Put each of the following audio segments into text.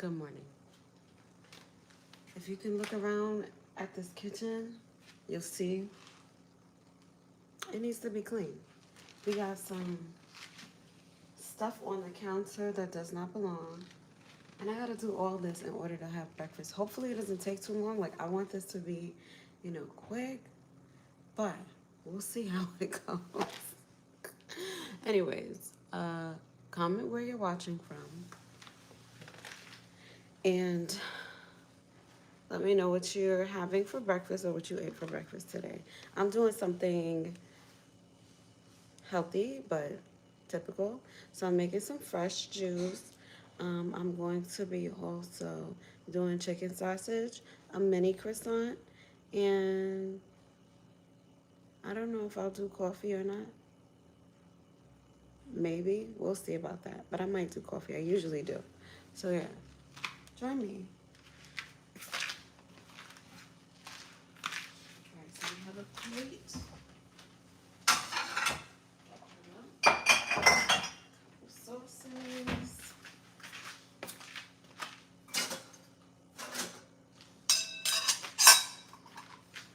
Good morning. If you can look around at this kitchen, you'll see it needs to be clean. We got some stuff on the counter that does not belong. And I gotta do all this in order to have breakfast. Hopefully it doesn't take too long. Like, I want this to be, quick. But we'll see how it goes. Anyways, comment where you're watching from. And let me know what you're having for breakfast or what you ate for breakfast today. I'm doing something healthy, but typical. So I'm making some fresh juice. I'm going to be also doing chicken sausage, a mini croissant, and I don't know if I'll do coffee or not. Maybe. We'll see about that. But I might do coffee. I usually do. So yeah, join me. All right, so we have a plate. Sauces.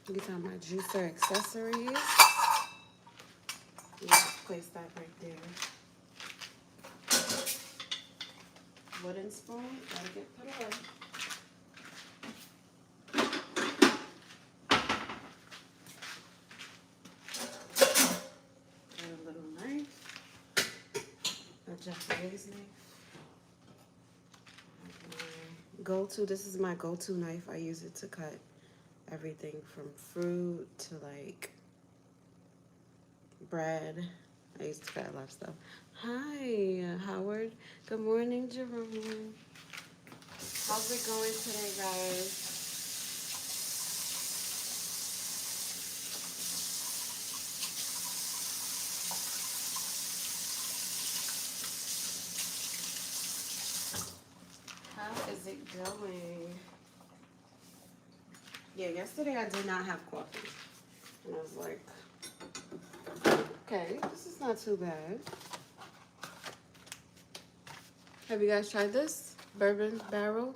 These are my juicer accessories. Just place that right there. Wooden spoon, gotta get put away. And a little knife, a Japanese knife. This is my go-to knife. I use it to cut everything from fruit to like bread. I used to cut a lot of stuff. Hi, Howard. Good morning, Jerome. How's it going today, guys? How is it going? Yeah, yesterday I did not have coffee. And I was like, okay, this is not too bad. Have you guys tried this bourbon barrel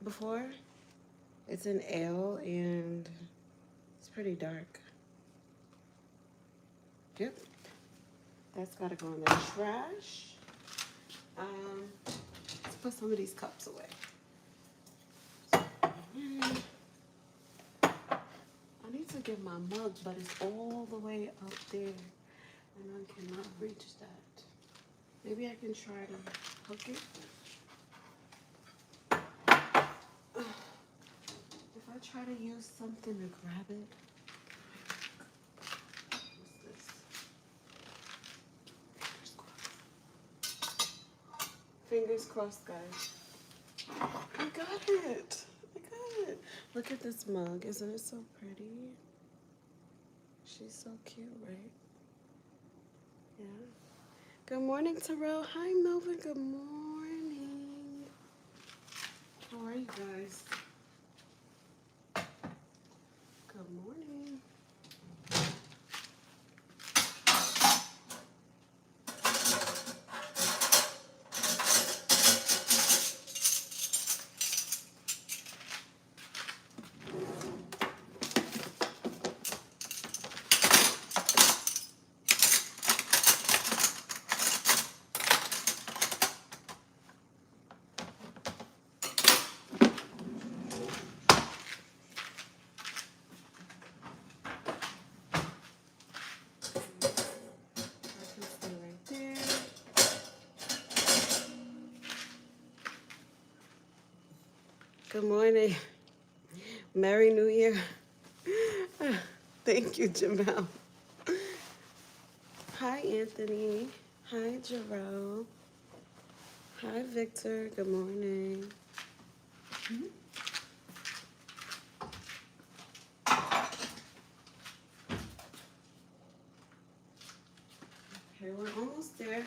before? It's an ale and it's pretty dark. Yep. That's gotta go in the trash. Let's put some of these cups away. I need to get my mug, but it's all the way up there and I cannot reach that. Maybe I can try to hook it. If I try to use something to grab it. What's this? Fingers crossed, guys. I got it. I got it. Look at this mug. Isn't it so pretty? She's so cute, right? Yeah. Good morning, Terrell. Hi, Melvin. Good morning. How are you guys? Good morning. Good morning. Merry New Year. Thank you, Jamel. Hi, Anthony. Hi, Jerome. Hi, Victor. Good morning. Okay, we're almost there.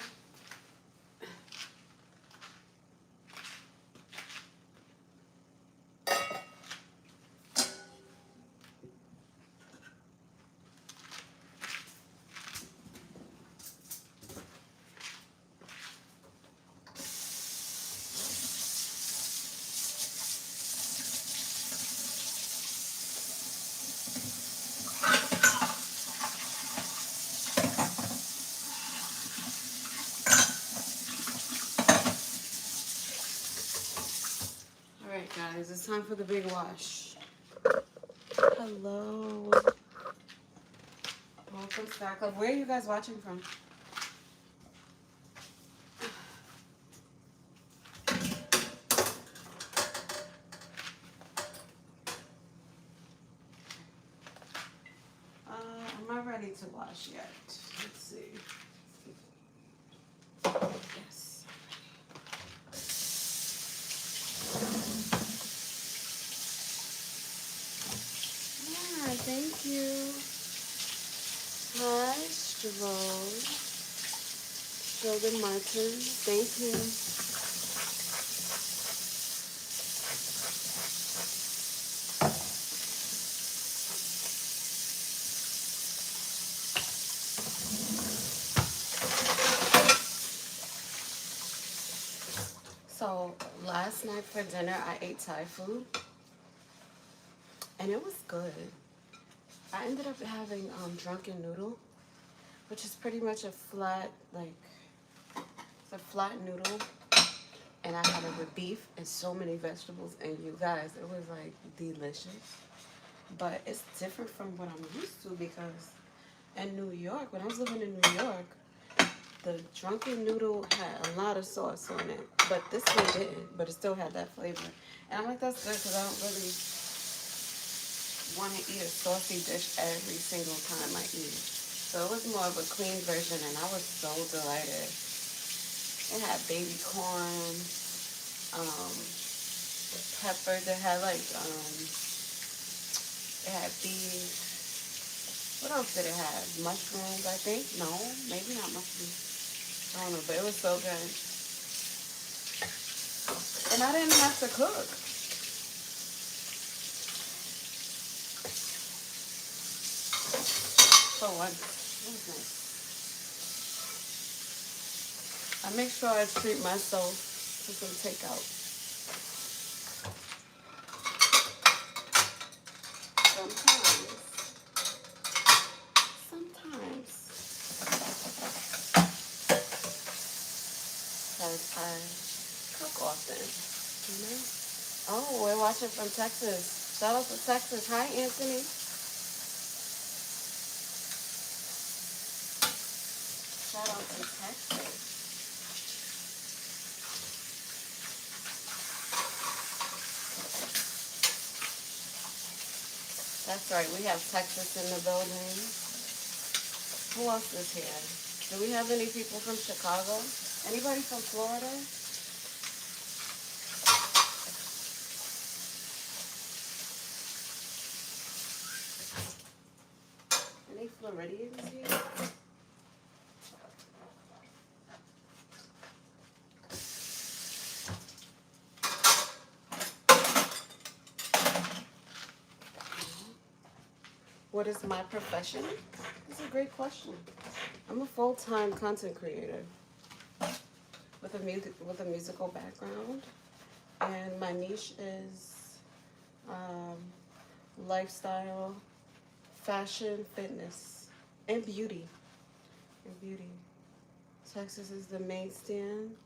guys. It's time for the big wash. Hello. Welcome to Sky Club. Where are you guys watching from? Am I ready to wash yet? Let's see. Yes. Yeah, thank you. Hi, Stroll. Sheldon Martin. Thank you. So last night for dinner, I ate Thai food, and it was good. I ended up having drunken noodle, which is pretty much a flat, like, it's a flat noodle, and I had it with beef and so many vegetables, and you guys, it was like delicious. But it's different from what I'm used to because in New York, when I was living in New York, the drunken noodle had a lot of sauce on it, but this one didn't, but it still had that flavor. And I'm like, that's good because I don't really want to eat a saucy dish every single time I eat. So it was more of a clean version, and I was so delighted. It had baby corn, peppers. It had like, it had beef. What else did it have? Mushrooms, I think. No, maybe not mushrooms. I don't know, but it was so good. And I didn't have to cook. For once, it was nice. I make sure I treat myself to some takeout. Sometimes. Because I cook often, you know? Oh, we're watching from Texas. Shout out to Texas. Hi, Anthony. Shout out to Texas. That's right. We have Texas in the building. Who else is here? Do we have any people from Chicago? Anybody from Florida? Any Floridians here? What is my profession? That's a great question. I'm a full-time content creator with a musical background, and my niche is lifestyle, fashion, fitness, and beauty. Texas is the main stand.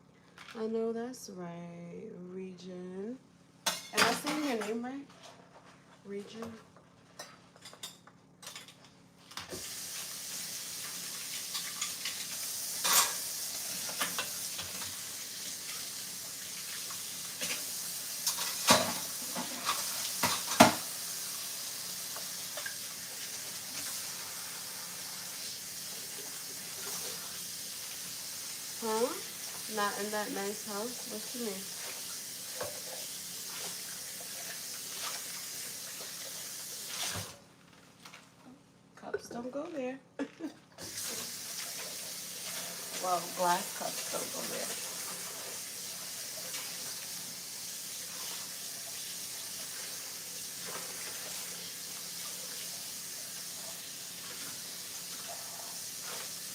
I know that's right. Region. Am I saying your name right? Region. Huh? Not in that nice house? What you mean? Cups don't go there. Well, glass cups don't go there.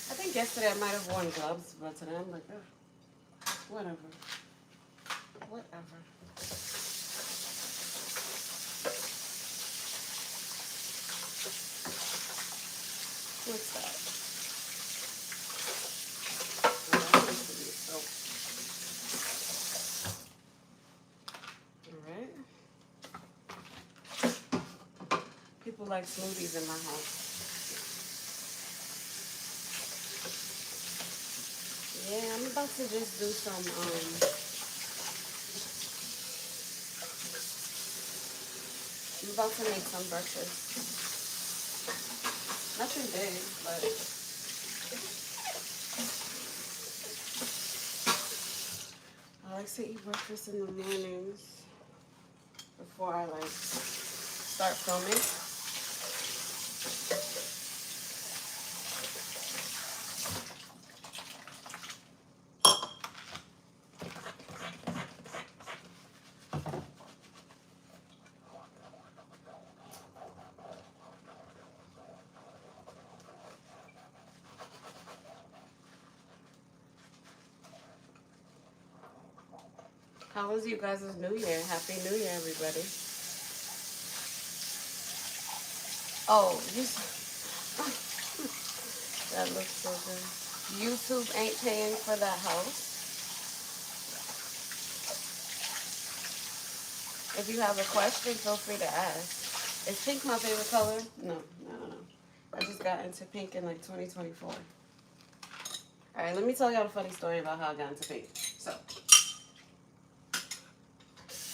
I think yesterday I might have worn gloves, but today I'm like, oh, whatever. What's that? Oh, that needs to be soap. All right. like smoothies in my house. Yeah, I'm about to just do some, I'm about to make some breakfast. Nothing big, but I like to eat breakfast in the mornings before I like start filming. How was you guys' New Year? Happy New Year, everybody. Oh, you. That looks so good. YouTube ain't paying for that house. If you have a question, feel free to ask. Is pink my favorite color? No. I just got into pink in like 2024. Alright, let me tell y'all a funny story about how I got into pink. So,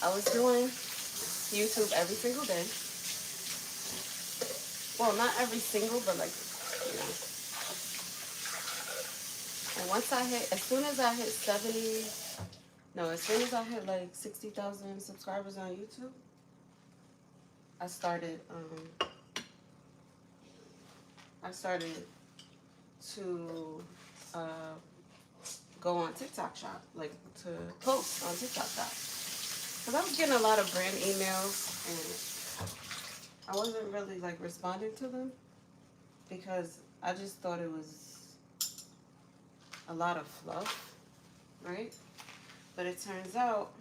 I was doing YouTube every single day. Well, not every single, but like, you know. And once I hit, as soon as I hit like 60,000 subscribers on YouTube, I started to go on TikTok shop, like to post on TikTok shop. Because I was getting a lot of brand emails and I wasn't really like responding to them because I just thought it was a lot of fluff, right? But it turns out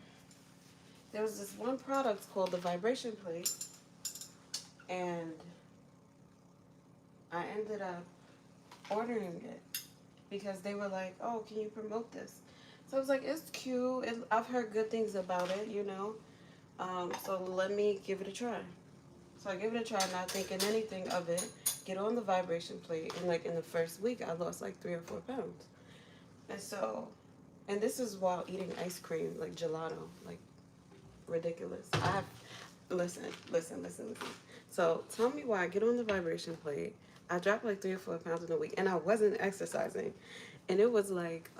there was this one product called the vibration plate, and I ended up ordering it because they were like, oh, can you promote this? So I was like, it's cute. I've heard good things about it, you know. So let me give it a try. So I give it a try, not thinking anything of it. Get on the vibration plate, and like in the first week, I lost like 3 or 4 pounds. And this is while eating ice cream, like gelato, like ridiculous. Listen. So tell me why I get on the vibration plate. I dropped like 3 or 4 pounds in a week, and I wasn't exercising. And it was like,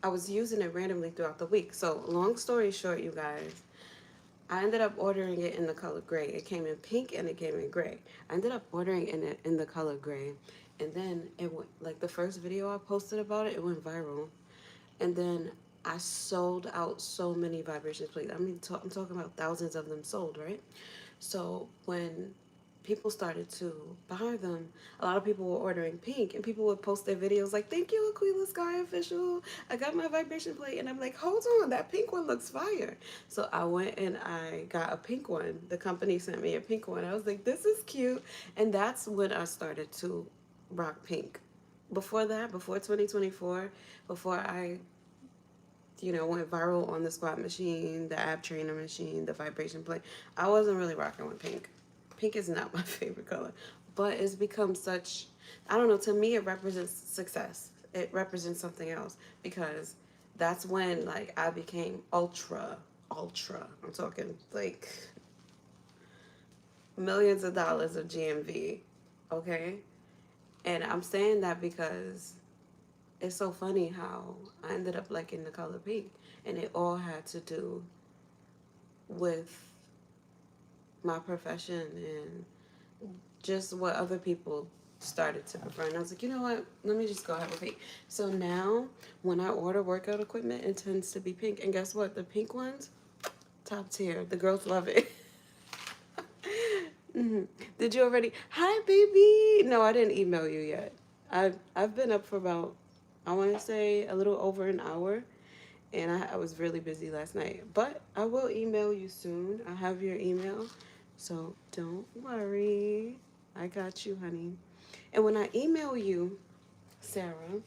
I was using it randomly throughout the week. So long story short, you guys, I ended up ordering it in the color gray. It came in pink and it came in gray. I ended up ordering it in the color gray. And then it went, like the first video I posted about it, it went viral. And then I sold out so many vibration plates. I mean, I'm talking about thousands of them sold, right? So when people started to buy them, a lot of people were ordering pink, and people would post their videos like, thank you, Aquila Sky Official. I got my vibration plate. And I'm like, hold on, that pink one looks fire. So I went and I got a pink one. The company sent me a pink one. I was like, this is cute. And that's when I started to rock pink. Before that, before 2024, before I went viral on the squat machine, the ab trainer machine, the vibration plate, I wasn't really rocking with pink. Pink is not my favorite color, but it's become such, I don't know, to me it represents success. It represents something else, because that's when like I became ultra. I'm talking like millions of dollars of GMV, okay? And I'm saying that because it's so funny how I ended up liking the color pink, and it all had to do with my profession and just what other people started to prefer. And I was like, you know what? Let me just go ahead with pink. So now when I order workout equipment, it tends to be pink. And guess what? The pink ones, top tier. The girls love it. Did you already? Hi, baby. No, I didn't email you yet. I've been up for about, I want to say a little over an hour. And I was really busy last night. But I will email you soon. I have your email. So don't worry. I got you, honey. And when I email you, Sarah,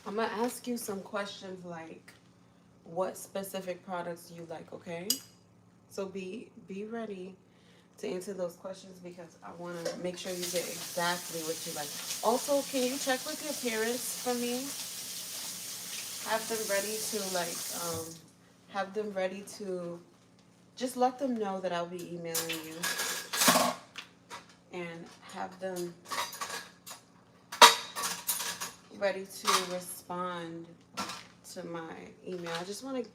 I'm going to ask you some questions like, what specific products you like, okay? So be ready to answer those questions because I want to make sure you get exactly what you like. Also, can you check with your parents for me? Have them ready to have them ready to just let them know that I'll be emailing you and have them ready to respond to my email. I just want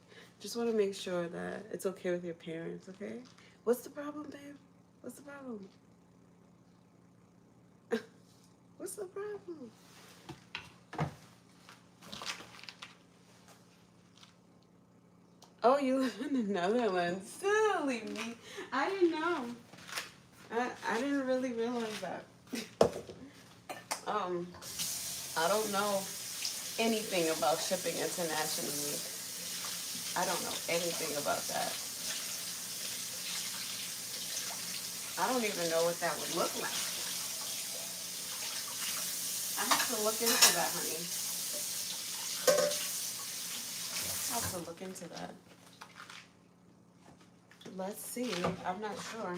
to make sure that it's okay with your parents, okay? What's the problem, babe? What's the problem? What's the problem? Oh, you live in the Netherlands. Silly me. I didn't know. I didn't really realize that. I don't know anything about shipping internationally. I don't know anything about that. I don't even know what that would look like. I have to look into that, honey. I have to look into that. Let's see. I'm not sure.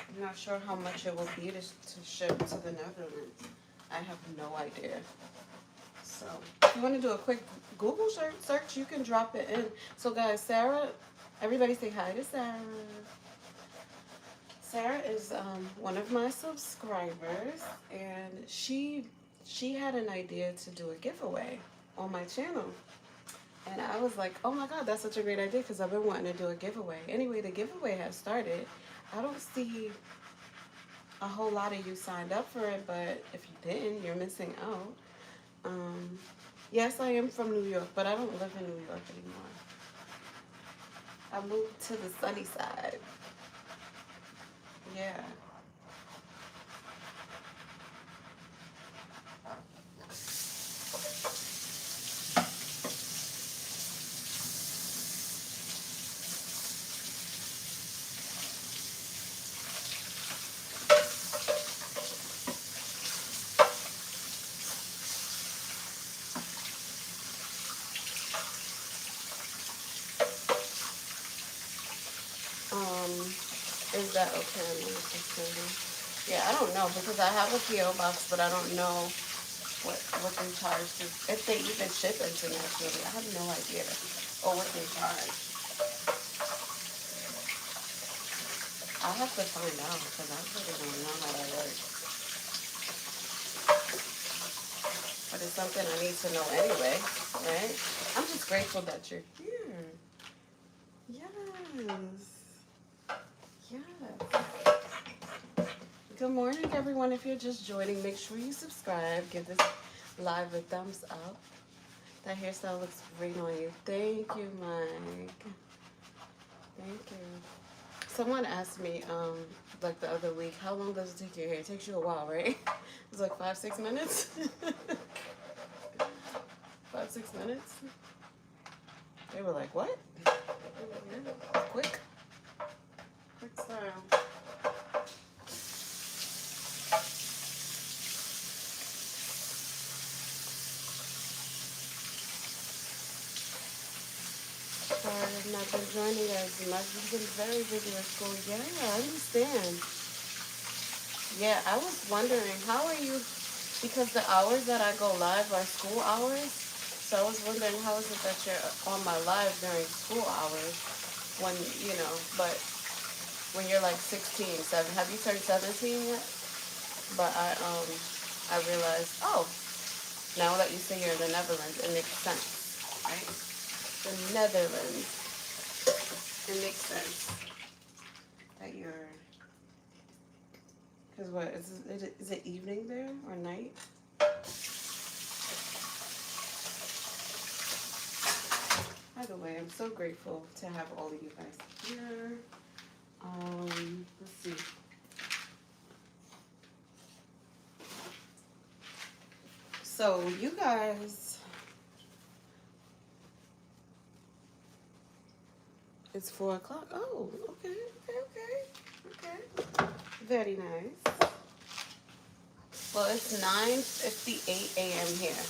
I'm not sure how much it will be to ship to the Netherlands. I have no idea. So, if you want to do a quick Google search, you can drop it in. So, guys, Sarah, everybody say hi to Sarah. Sarah is one of my subscribers, and she had an idea to do a giveaway on my channel. And I was like, oh my God, that's such a great idea because I've been wanting to do a giveaway. Anyway, the giveaway has started. I don't see a whole lot of you signed up for it, but if you didn't, you're missing out. Yes, I am from New York, but I don't live in New York anymore. I moved to the sunny side. Yeah. Is that okay? Yeah, I don't know because I have a PO box, but I don't know what they charge if they even ship internationally. I have no idea or what they charge. I have to find out because I really don't know how that works. But it's something I need to know anyway, right? I'm just grateful that you're here. Yes. Yes. Good morning, everyone. If you're just joining, make sure you subscribe. Give this live a thumbs up. That hairstyle looks great on you. Thank you, Mike. Thank you. Someone asked me, like the other week, how long does it take your hair? It takes you a while, right? It's like 5-6 minutes. 5-6 minutes. They were like, what? Yeah, quick style. I've not been joining as much. You've been very busy with school. Yeah, I understand. Yeah, I was wondering, how are you, because the hours that I go live are school hours, so I was wondering how is it that you're on my live during school hours when, but when you're like 16, 7, have you turned 17 yet? But I realized, oh, now that you say you're in the Netherlands, it makes sense, right? The Netherlands. It makes sense that you're, because what, is it evening there or night? Either way, I'm so grateful to have all of you guys here. Let's see. So you guys, it's 4 o'clock. Oh, okay. Very nice. Well, it's 9:58 a.m. here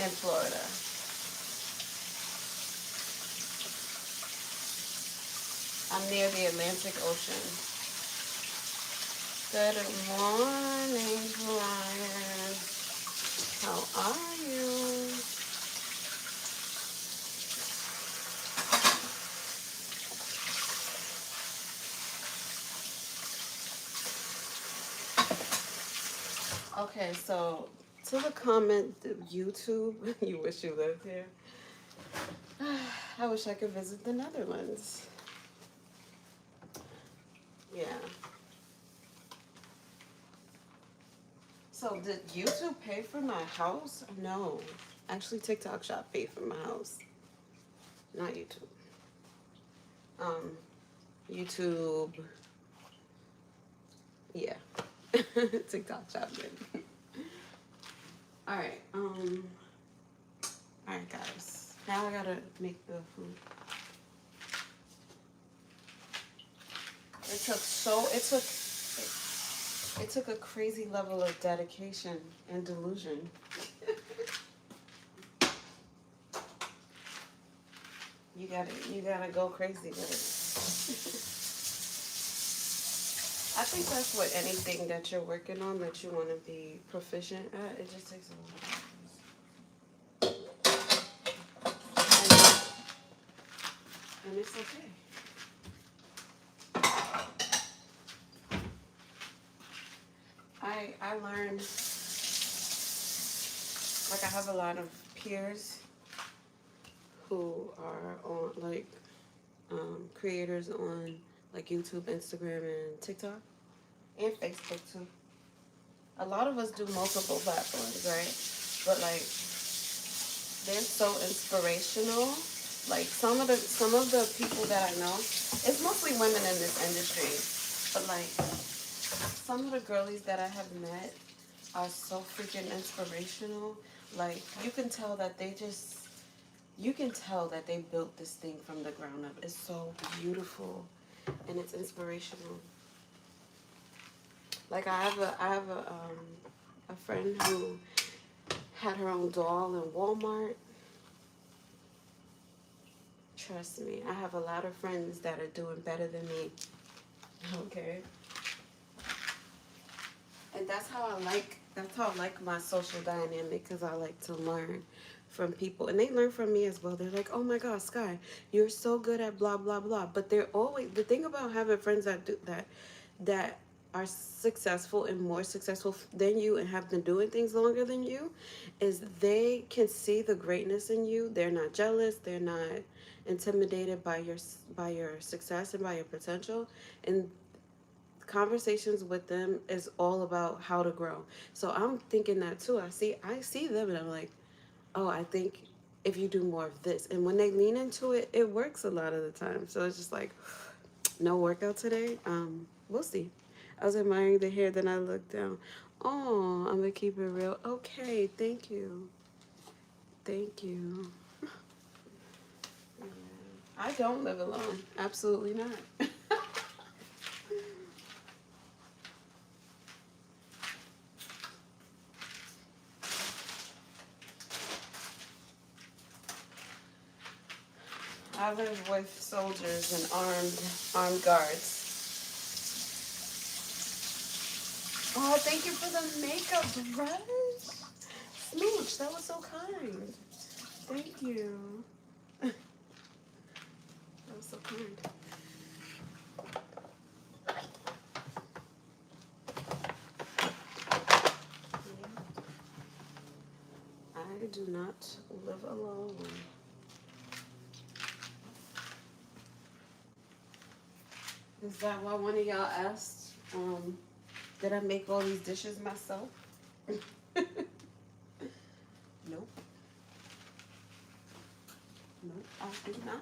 in Florida. I'm near the Atlantic Ocean. Good morning, Brian. How are you? Okay, so to the comment, YouTube, you wish you lived here. I wish I could visit the Netherlands. Yeah. So did YouTube pay for my house? No. Actually, TikTok Shop paid for my house. Not YouTube. YouTube. Yeah. TikTok Shop did. Alright, alright guys. Now I gotta make the food. It took a crazy level of dedication and delusion. You gotta go crazy with it. I think that's what anything that you're working on that you want to be proficient at, it just takes a while. And it's okay. I learned, like I have a lot of peers who are on like creators on like YouTube, Instagram, and TikTok, and Facebook too. A lot of us do multiple platforms, right? But like, they're so inspirational. Like some of the people that I know, it's mostly women in this industry, but like some of the girlies that I have met are so freaking inspirational. Like you can tell that they built this thing from the ground up. It's so beautiful and it's inspirational. Like I have a friend who had her own doll in Walmart. Trust me, I have a lot of friends that are doing better than me. Okay. And that's how I like my social dynamic, because I like to learn from people, and they learn from me as well. They're like, oh my God, Sky, you're so good at blah blah blah. But they're always, the thing about having friends that do that are successful and more successful than you and have been doing things longer than you, is they can see the greatness in you. They're not jealous, they're not intimidated by your success and by your potential, and conversations with them is all about how to grow. So I'm thinking that too. I see them and I'm like, oh, I think if you do more of this, and when they lean into it, it works a lot of the time. So it's just like, no workout today. We'll see. I was admiring the hair, then I looked down. Oh, I'm gonna keep it real. Okay, thank you. Thank you. I don't live alone. Absolutely not. I live with soldiers and armed guards. Oh, thank you for the makeup brush. Smooch, that was so kind. Thank you. That was so kind. I do not live alone. Is that why one of y'all asked, did I make all these dishes myself? Nope. Nope, I did not.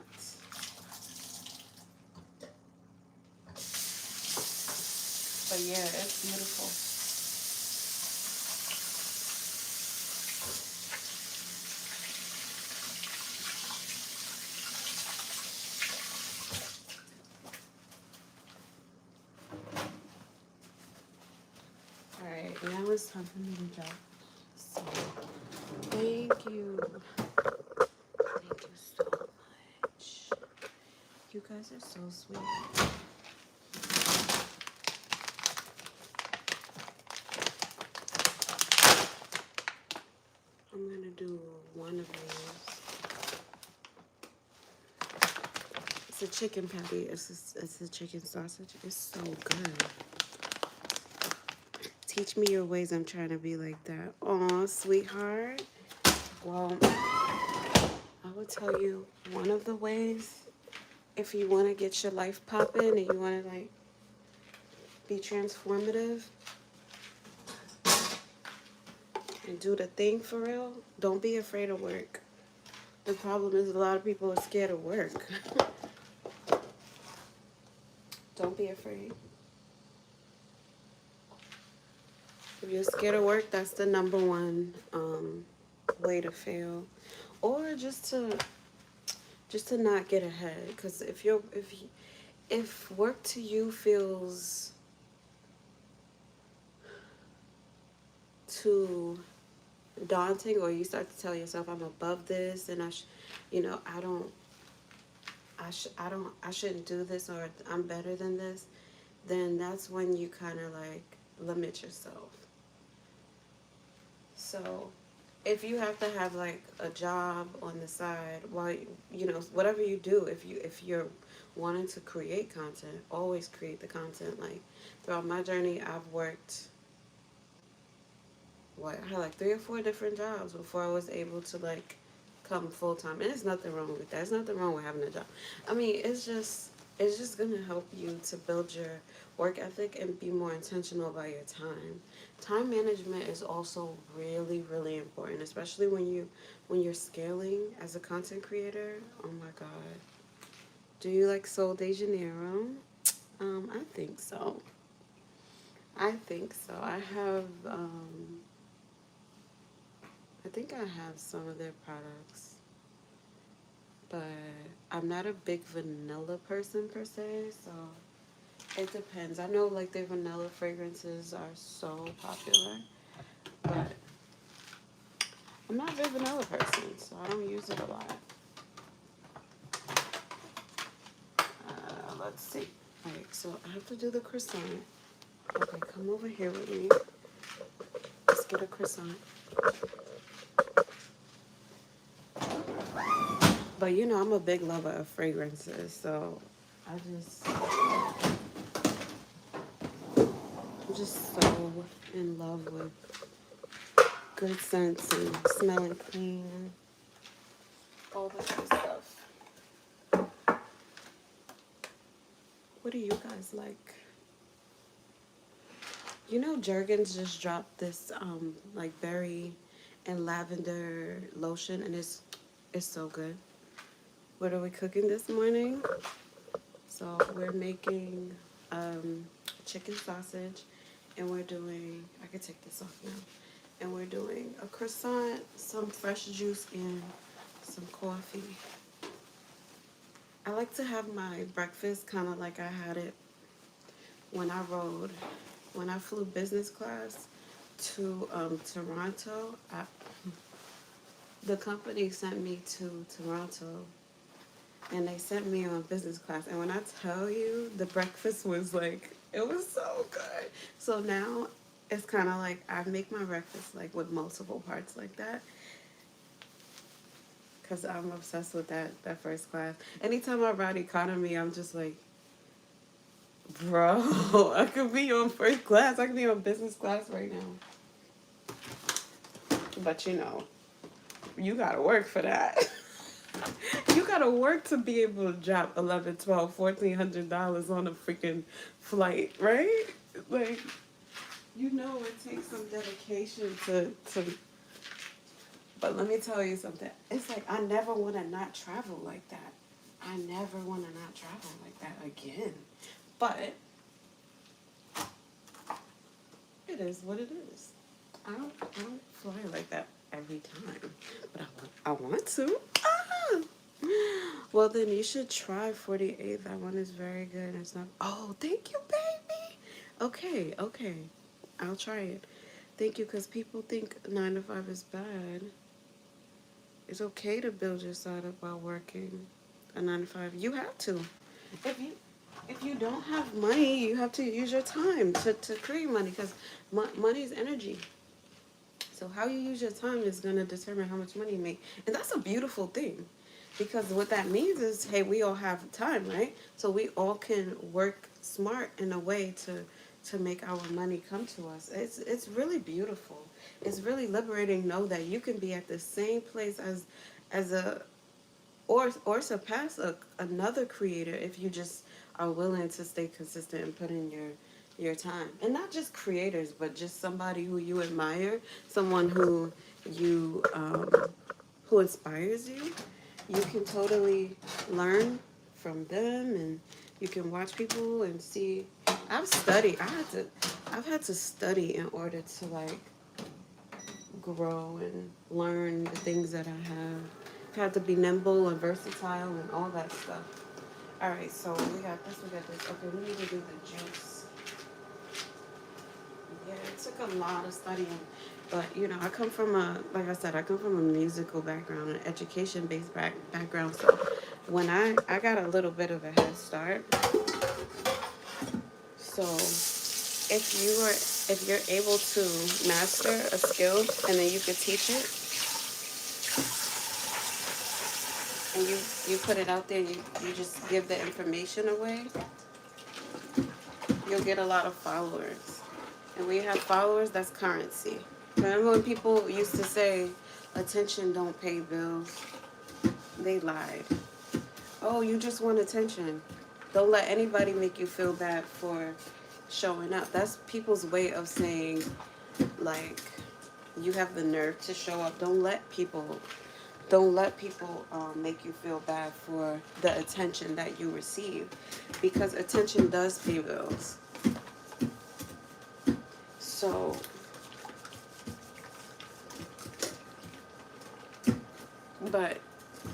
But yeah, it's beautiful. Alright, now it's time for me to drop. So, thank you. Thank you so much. You guys are so sweet. I'm gonna do one of these. It's a chicken patty. It's a chicken sausage. It's so good. Teach me your ways. I'm trying to be like that. Aw, sweetheart. Well, I will tell you one of the ways if you want to get your life popping and you want to like be transformative and do the thing for real, don't be afraid of work. The problem is a lot of people are scared of work. Don't be afraid. If you're scared of work, that's the number one way to fail, or just to not get ahead. Because if work to you feels too daunting, or you start to tell yourself I'm above this and I shouldn't do this, or I'm better than this, then that's when you kind of like limit yourself. So if you have to have like a job on the side while whatever you do, if you're wanting to create content, always create the content. Like throughout my journey, I've worked I had like 3 or 4 different jobs before I was able to like come full time. And there's nothing wrong with that. There's nothing wrong with having a job. I mean, it's just gonna help you to build your work ethic and be more intentional about your time. Time management is also really, really important, especially when you're scaling as a content creator. Oh my God. Do you like Sol de Janeiro? I think so. I think so. I think I have some of their products, but I'm not a big vanilla person per se, so it depends. I know like their vanilla fragrances are so popular, but I'm not a big vanilla person, so I don't use it a lot. Let's see. Alright, so I have to do the croissant. Okay, come over here with me. Let's get a croissant. But you know, I'm a big lover of fragrances, so I'm just so in love with good scents and smelling clean and all that good stuff. What do you guys like? You know, Jergens just dropped this like berry and lavender lotion, and it's so good. What are we cooking this morning? So we're making chicken sausage, and we're doing, I can take this off now, and we're doing a croissant, some fresh juice, and some coffee. I like to have my breakfast kind of like I had it when I flew business class to Toronto. The company sent me to Toronto, and they sent me on business class. And when I tell you, the breakfast was like, it was so good. So now it's kind of like I make my breakfast like with multiple parts like that, because I'm obsessed with that first class. Anytime I ride economy, I'm just like, bro, I could be on first class. I could be on business class right now. But you gotta work for that. You gotta work to be able to drop $1,100, $1,200, $1,400 on a freaking flight, right? Like, it takes some dedication to. But let me tell you something. It's like I never want to not travel like that. I never want to not travel like that again. But it is what it is. I don't fly like that every time, but I want to. Ah! Well, then you should try 48. That one is very good. It's not. Oh, thank you, baby. Okay. I'll try it. Thank you, because people think 9 to 5 is bad. It's okay to build your side up while working a 9 to 5. You have to. If you don't have money, you have to use your time to create money, because money is energy. So how you use your time is going to determine how much money you make. And that's a beautiful thing, because what that means is, hey, we all have time, right? So we all can work smart in a way to make our money come to us. It's really beautiful. It's really liberating to know that you can be at the same place as a or surpass another creator if you just are willing to stay consistent and put in your time. And not just creators, but just somebody who you admire, someone you who inspires you. You can totally learn from them, and you can watch people and see. I've had to study in order to like grow and learn the things that I have. I've had to be nimble and versatile and all that stuff. All right, so we got this. Okay, we need to do the juice. Yeah, it took a lot of studying, but I come from like I said, I come from a musical background, an education-based background. So when I got a little bit of a head start. So if you're able to master a skill and then you could teach it, and you put it out there, you just give the information away, you'll get a lot of followers. And when you have followers, that's currency. Remember when people used to say, attention don't pay bills? They lied. Oh, you just want attention. Don't let anybody make you feel bad for showing up. That's people's way of saying, like, you have the nerve to show up. Don't let people make you feel bad for the attention that you receive, because attention does pay bills. So but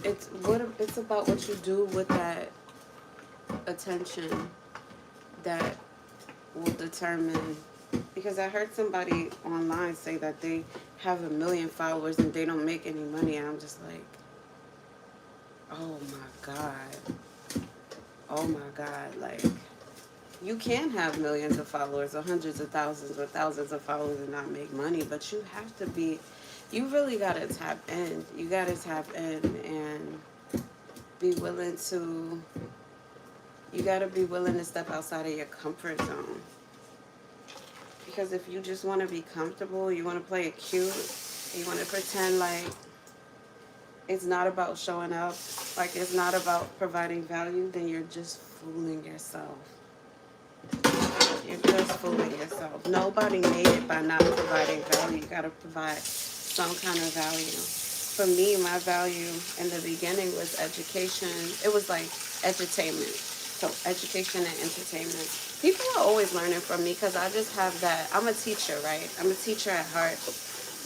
it's about what you do with that attention that will determine. Because I heard somebody online say that they have 1 million followers and they don't make any money, and I'm just like, oh my god, like, you can have millions of followers or hundreds of thousands or thousands of followers and not make money, but you really gotta tap in. You gotta tap in and be willing to, you gotta be willing to step outside of your comfort zone. Because if you just want to be comfortable, you want to play it cute, you want to pretend like it's not about showing up, like it's not about providing value, then you're just fooling yourself. You're just fooling yourself. Nobody made it by not providing value. You got to provide some kind of value. For me, my value in the beginning was education. It was like edutainment. So education and entertainment. People are always learning from me because I just have that. I'm a teacher, right? I'm a teacher at heart.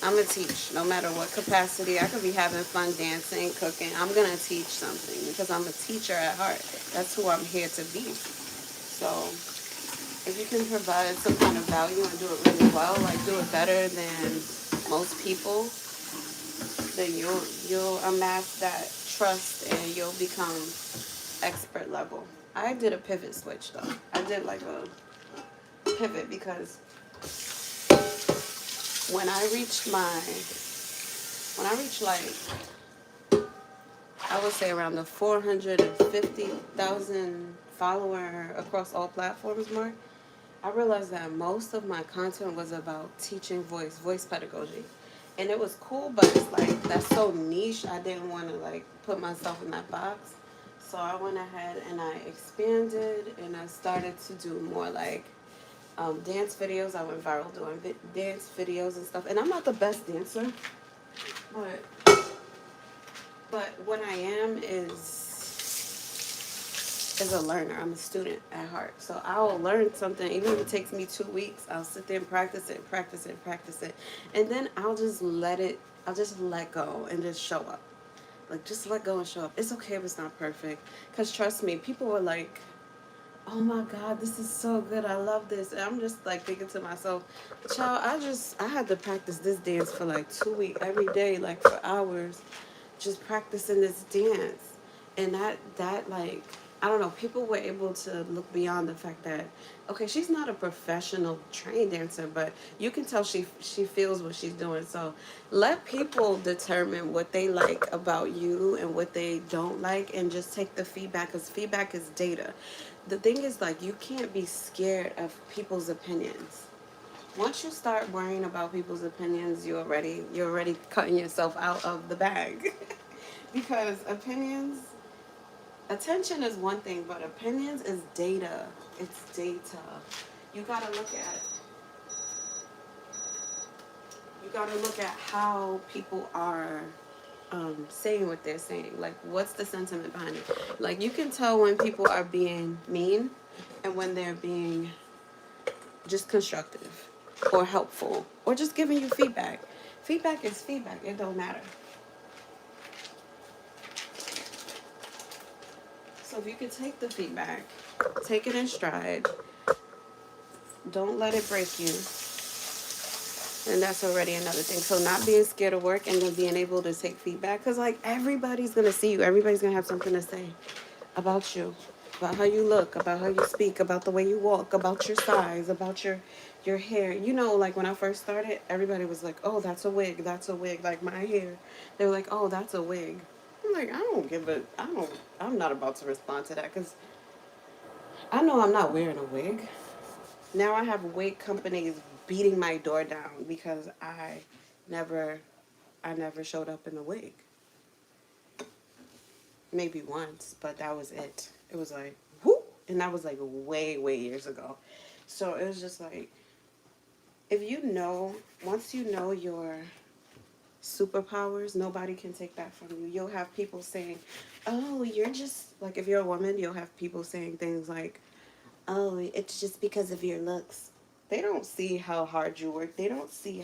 I'm going to teach no matter what capacity. I could be having fun dancing, cooking. I'm going to teach something because I'm a teacher at heart. That's who I'm here to be. So if you can provide some kind of value and do it really well, like do it better than most people, then you'll amass that trust and you'll become expert level. I did a pivot switch though. I did like a pivot because when I reached like, I would say around the 450,000 follower across all platforms mark, I realized that most of my content was about teaching voice pedagogy. And it was cool, but it's like, that's so niche, I didn't want to like put myself in that box. So I went ahead and I expanded and I started to do more like dance videos. I went viral doing dance videos and stuff. And I'm not the best dancer, but what I am is a learner. I'm a student at heart. So I'll learn something. Even if it takes me 2 weeks, I'll sit there and practice it. And then I'll just let go and just show up. Like, just let go and show up. It's okay if it's not perfect. Because trust me, people were like, oh my God, this is so good. I love this. And I'm just like thinking to myself, child, I had to practice this dance for like 2 weeks, every day, like for hours, just practicing this dance. And that like, I don't know, people were able to look beyond the fact that, okay, she's not a professional trained dancer, but you can tell she feels what she's doing. So let people determine what they like about you and what they don't like, and just take the feedback, because feedback is data. The thing is, like, you can't be scared of people's opinions. Once you start worrying about people's opinions, you're already cutting yourself out of the bag. Because attention is one thing, but opinions is data. It's data. You gotta look at you gotta look at how people are saying what they're saying. Like, what's the sentiment behind it? Like, you can tell when people are being mean and when they're being just constructive or helpful or just giving you feedback. Feedback is feedback. It don't matter. So if you can take the feedback, take it in stride, don't let it break you, and that's already another thing. So not being scared of work, and then being able to take feedback, because like everybody's gonna see you, everybody's gonna have something to say about you, about how you look, about how you speak, about the way you walk, about your size, about your hair. You know, like when I first started, everybody was like, oh, that's a wig, that's a wig. Like my hair, they were like, oh, that's a wig. I'm like, I'm not about to respond to that, because I know I'm not wearing a wig. Now I have wig companies beating my door down because never I never showed up in a wig. Maybe once, but that was it. It was like whoop, and that was like way, way years ago. So it was just like, if you know, once you know your superpowers, nobody can take that from you. You'll have people saying, oh, you're just, like, if you're a woman, you'll have people saying things like, oh, it's just because of your looks. They don't see how hard you work. They don't see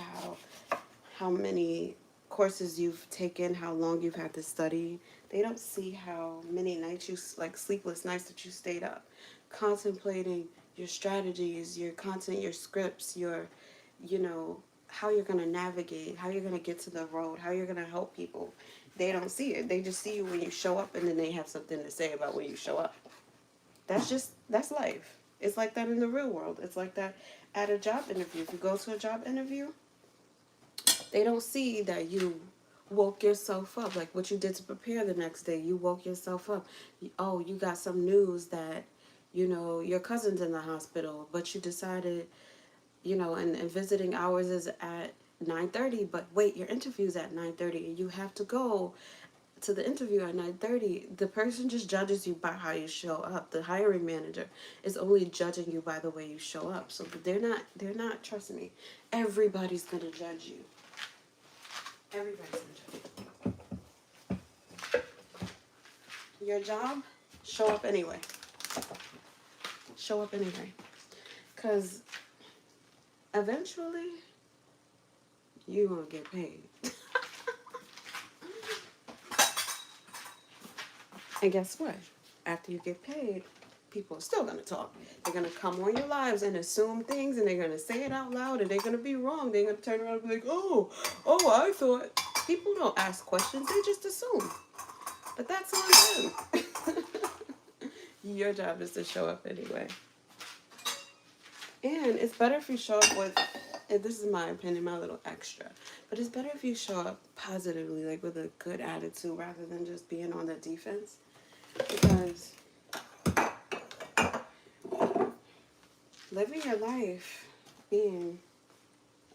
how many courses you've taken, how long you've had to study. They don't see how many nights like sleepless nights that you stayed up contemplating your strategies, your content, your scripts, you know, how you're going to navigate, how you're going to get to the road, how you're going to help people. They don't see it. They just see you when you show up, and then they have something to say about when you show up. That's life. It's like that in the real world. It's like that at a job interview. If you go to a job interview, they don't see that you woke yourself up, like what you did to prepare the next day. You woke yourself up. Oh, you got some news that, you know, your cousin's in the hospital, but you decided, you know, and visiting hours is at 9:30, but wait, your interview's at 9:30, and you have to go to the interview at 9:30. The person just judges you by how you show up. The hiring manager is only judging you by the way you show up. So they're not, trust me, everybody's gonna judge you. Everybody's gonna judge you. Your job, show up anyway. Show up anyway. Because eventually, you're gonna get paid. And guess what? After you get paid, people are still going to talk. They're going to come on your lives and assume things, and they're going to say it out loud, and they're going to be wrong. They're going to turn around and be like, oh, I thought. People don't ask questions. They just assume. But that's on them. Your job is to show up anyway. And it's better if you show up with, and this is my opinion, my little extra, but it's better if you show up positively, like with a good attitude, rather than just being on the defense. Because living your life being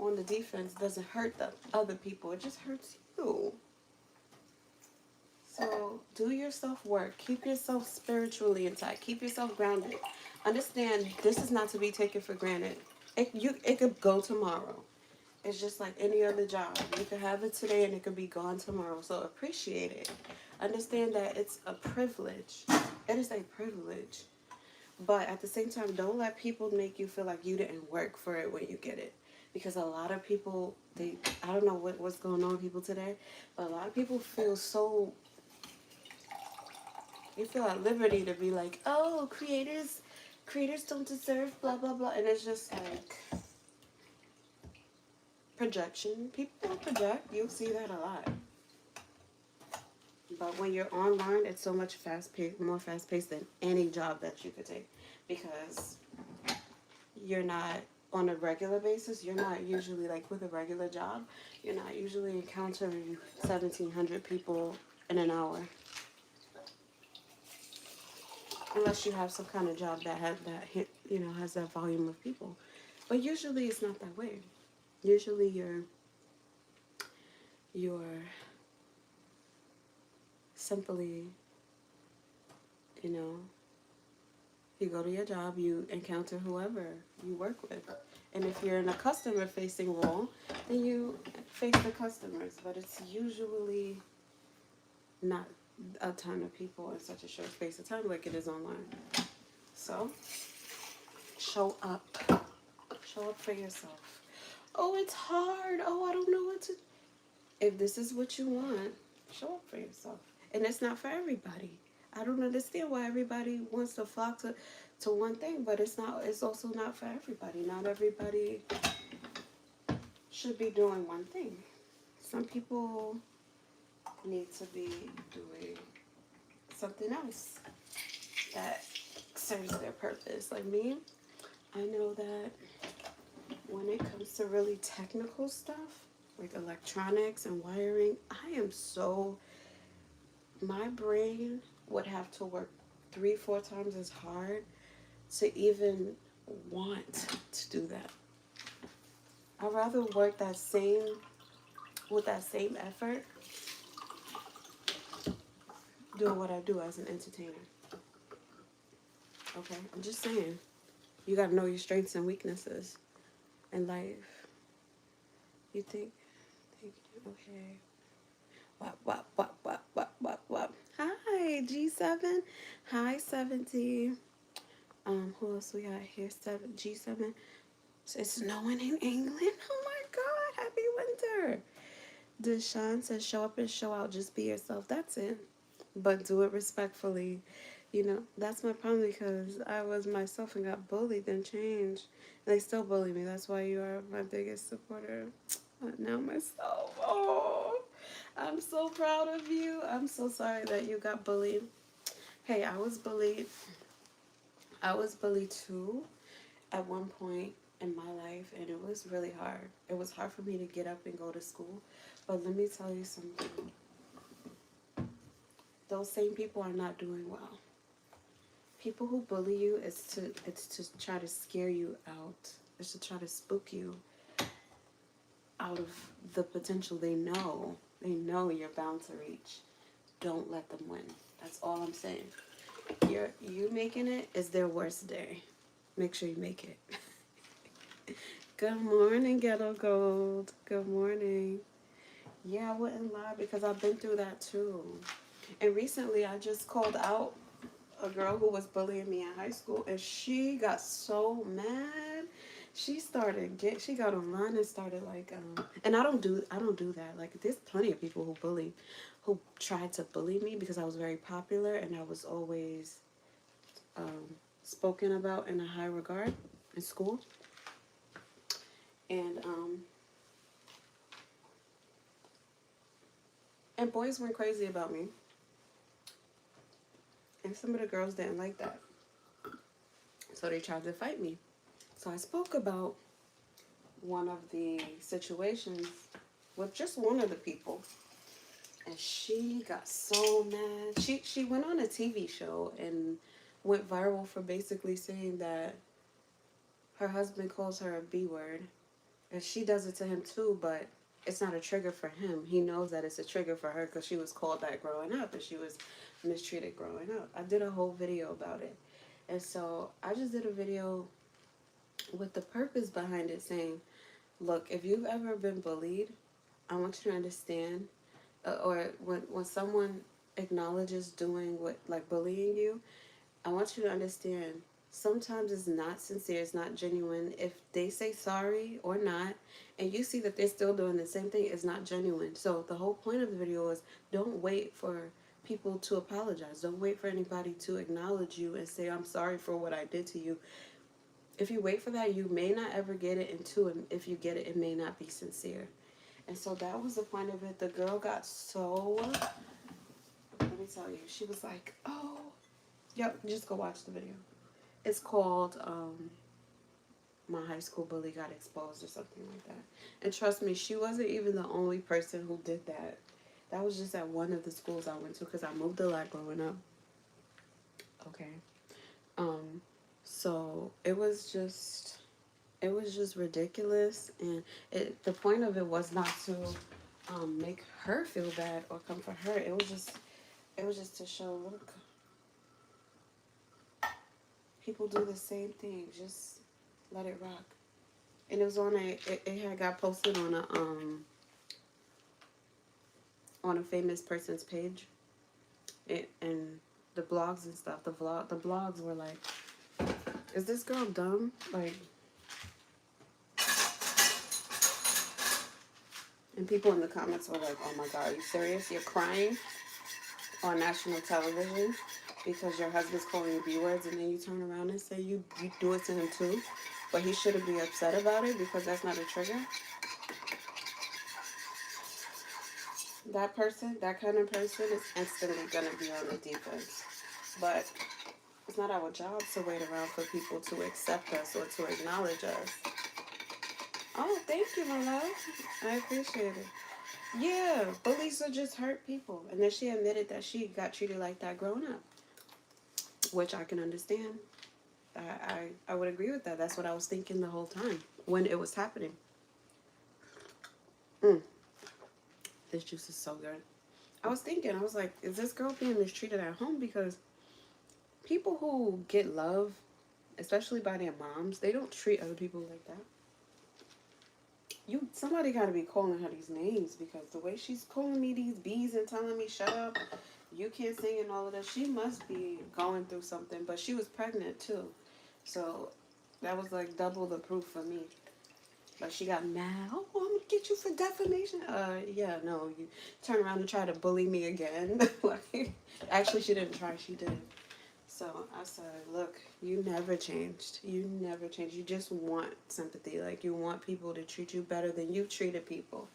on the defense doesn't hurt the other people. It just hurts you. So do your self-work. Keep yourself spiritually intact. Keep yourself grounded. Understand, this is not to be taken for granted. It could go tomorrow. It's just like any other job. You could have it today and it could be gone tomorrow. So appreciate it. Understand that it's a privilege. It is a privilege. But at the same time, don't let people make you feel like you didn't work for it when you get it. Because a lot of people, I don't know what's going on with people today, but a lot of people feel so, you feel at liberty to be like, oh, creators don't deserve blah, blah, blah. And it's just like projection. People project. You'll see that a lot. But when you're online, it's so much more fast-paced than any job that you could take, because you're not on a regular basis. You're not usually, like with a regular job, you're not usually encountering 1,700 people in an hour, unless you have some kind of job that has that volume of people. But usually it's not that way. Usually you're simply, you know, you go to your job, you encounter whoever you work with. And if you're in a customer-facing role, then you face the customers. But it's usually not a ton of people in such a short space of time like it is online. So, show up. Show up for yourself. Oh, it's hard. Oh, I don't know what to... If this is what you want, show up for yourself. And it's not for everybody. I don't understand why everybody wants to flock to one thing, but it's also not for everybody. Not everybody should be doing one thing. Some people need to be doing something else that serves their purpose. Like me, I know that when it comes to really technical stuff, like electronics and wiring, my brain would have to work 3-4 times as hard to even want to do that. I'd rather work with that same effort doing what I do as an entertainer. Okay, I'm just saying, you gotta know your strengths and weaknesses in life. You think, okay. What? Hi, G7. Hi, 70. Who else we got here? G7. It's snowing in England. Oh my God, happy winter. Deshaun says, show up and show out. Just be yourself. That's it. But do it respectfully. You know, that's my problem, because I was myself and got bullied and changed. And they still bully me. That's why you are my biggest supporter. But now myself. Oh, I'm so proud of you. I'm so sorry that you got bullied. Hey, I was bullied. I was bullied too at one point in my life, and it was really hard. It was hard for me to get up and go to school. But let me tell you something. Those same people are not doing well. People who bully you, it's to try to scare you out. It's to try to spook you out of the potential they know you're bound to reach. Don't let them win. That's all I'm saying. You making it is their worst day. Make sure you make it. Good morning, Ghetto Gold. Good morning. Yeah, I wouldn't lie, because I've been through that too. And recently I just called out a girl who was bullying me in high school, and she got so mad. She got online and started like, and I don't do that. Like, there's plenty of people who tried to bully me because I was very popular and I was always spoken about in a high regard in school. And boys went crazy about me. And some of the girls didn't like that. So they tried to fight me. So I spoke about one of the situations with just one of the people. And she got so mad. She went on a TV show and went viral for basically saying that her husband calls her a B word. And she does it to him too, but it's not a trigger for him. He knows that it's a trigger for her because she was called that growing up and she was mistreated growing up. I did a whole video about it. And so I just did a video with the purpose behind it, saying, look, if you've ever been bullied, I want you to understand, or when someone acknowledges doing what, like bullying you, I want you to understand, sometimes it's not sincere, it's not genuine. If they say sorry or not, and you see that they're still doing the same thing, it's not genuine. So the whole point of the video is, don't wait for people to apologize. Don't wait for anybody to acknowledge you and say, I'm sorry for what I did to you. If you wait for that, you may not ever get it, and two, if you get it, it may not be sincere. And so that was the point of it. The girl got so me tell you. She was like, oh, yep, just go watch the video. It's called, My High School Bully Got Exposed or something like that. And trust me, she wasn't even the only person who did that. That was just at one of the schools I went to because I moved a lot growing up. Okay. So it was just ridiculous, and the point of it was not to make her feel bad or comfort her. It was just to show, look, people do the same thing. Just let it rock. And it was on it had got posted on a famous person's page. And the blogs and stuff, the blogs were like, is this girl dumb? Like, and people in the comments were like, oh my God, are you serious? You're crying on national television because your husband's calling you B-words, and then you turn around and say you do it to him too, but he shouldn't be upset about it because that's not a trigger. That kind of person is instantly going to be on the defense. But it's not our job to wait around for people to accept us or to acknowledge us. Oh, thank you, my love. I appreciate it. Yeah, bullies are just hurt people. And then she admitted that she got treated like that growing up, which I can understand. I would agree with that. That's what I was thinking the whole time when it was happening. This juice is so good. I was like, is this girl being mistreated at home? Because people who get love, especially by their moms, they don't treat other people like that. Somebody got to be calling her these names, because the way she's calling me these B's and telling me, shut up, you can't sing and all of that, she must be going through something. But she was pregnant too. So that was like double the proof for me. Like, she got mad. Oh, I'm going to get you for defamation. Yeah, no. You turn around and try to bully me again. Like, actually, she didn't try. She did. So I said, look, you never changed. You never changed. You just want sympathy. Like, you want people to treat you better than you treated people.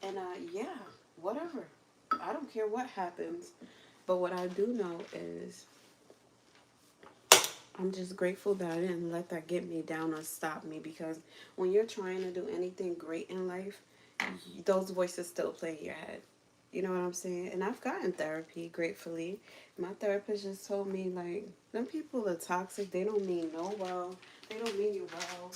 And, yeah, whatever. I don't care what happens. But what I do know is I'm just grateful that I didn't let that get me down or stop me, because when you're trying to do anything great in life, those voices still play in your head. You know what I'm saying? And I've gotten therapy, gratefully. My therapist just told me, like, them people are toxic. They don't mean no well. They don't mean you well.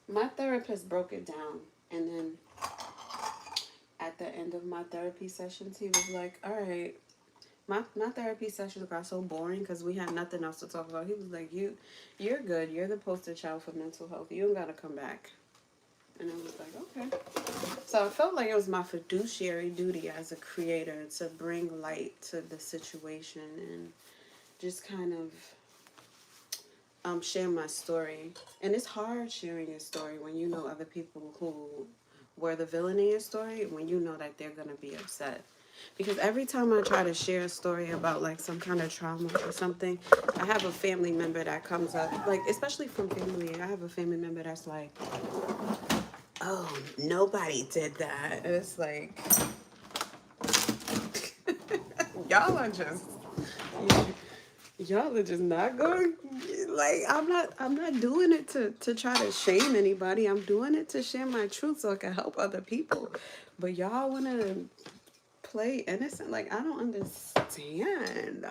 My therapist broke it down, and then at the end of my therapy sessions, he was like, all right, my therapy sessions got so boring because we had nothing else to talk about. He was like, you're good. You're the poster child for mental health. You don't got to come back. And I was like, okay. So I felt like it was my fiduciary duty as a creator to bring light to the situation and just kind of share my story. And it's hard sharing your story when you know other people who were the villain in your story, when you know that they're going to be upset. Because every time I try to share a story about, like, some kind of trauma or something, I have a family member that comes up, like, especially from family, I have a family member that's like, oh, nobody did that. And it's like, y'all are just not going, like, I'm not doing it to try to shame anybody. I'm doing it to share my truth so I can help other people. But y'all want to play innocent. Like, I don't understand.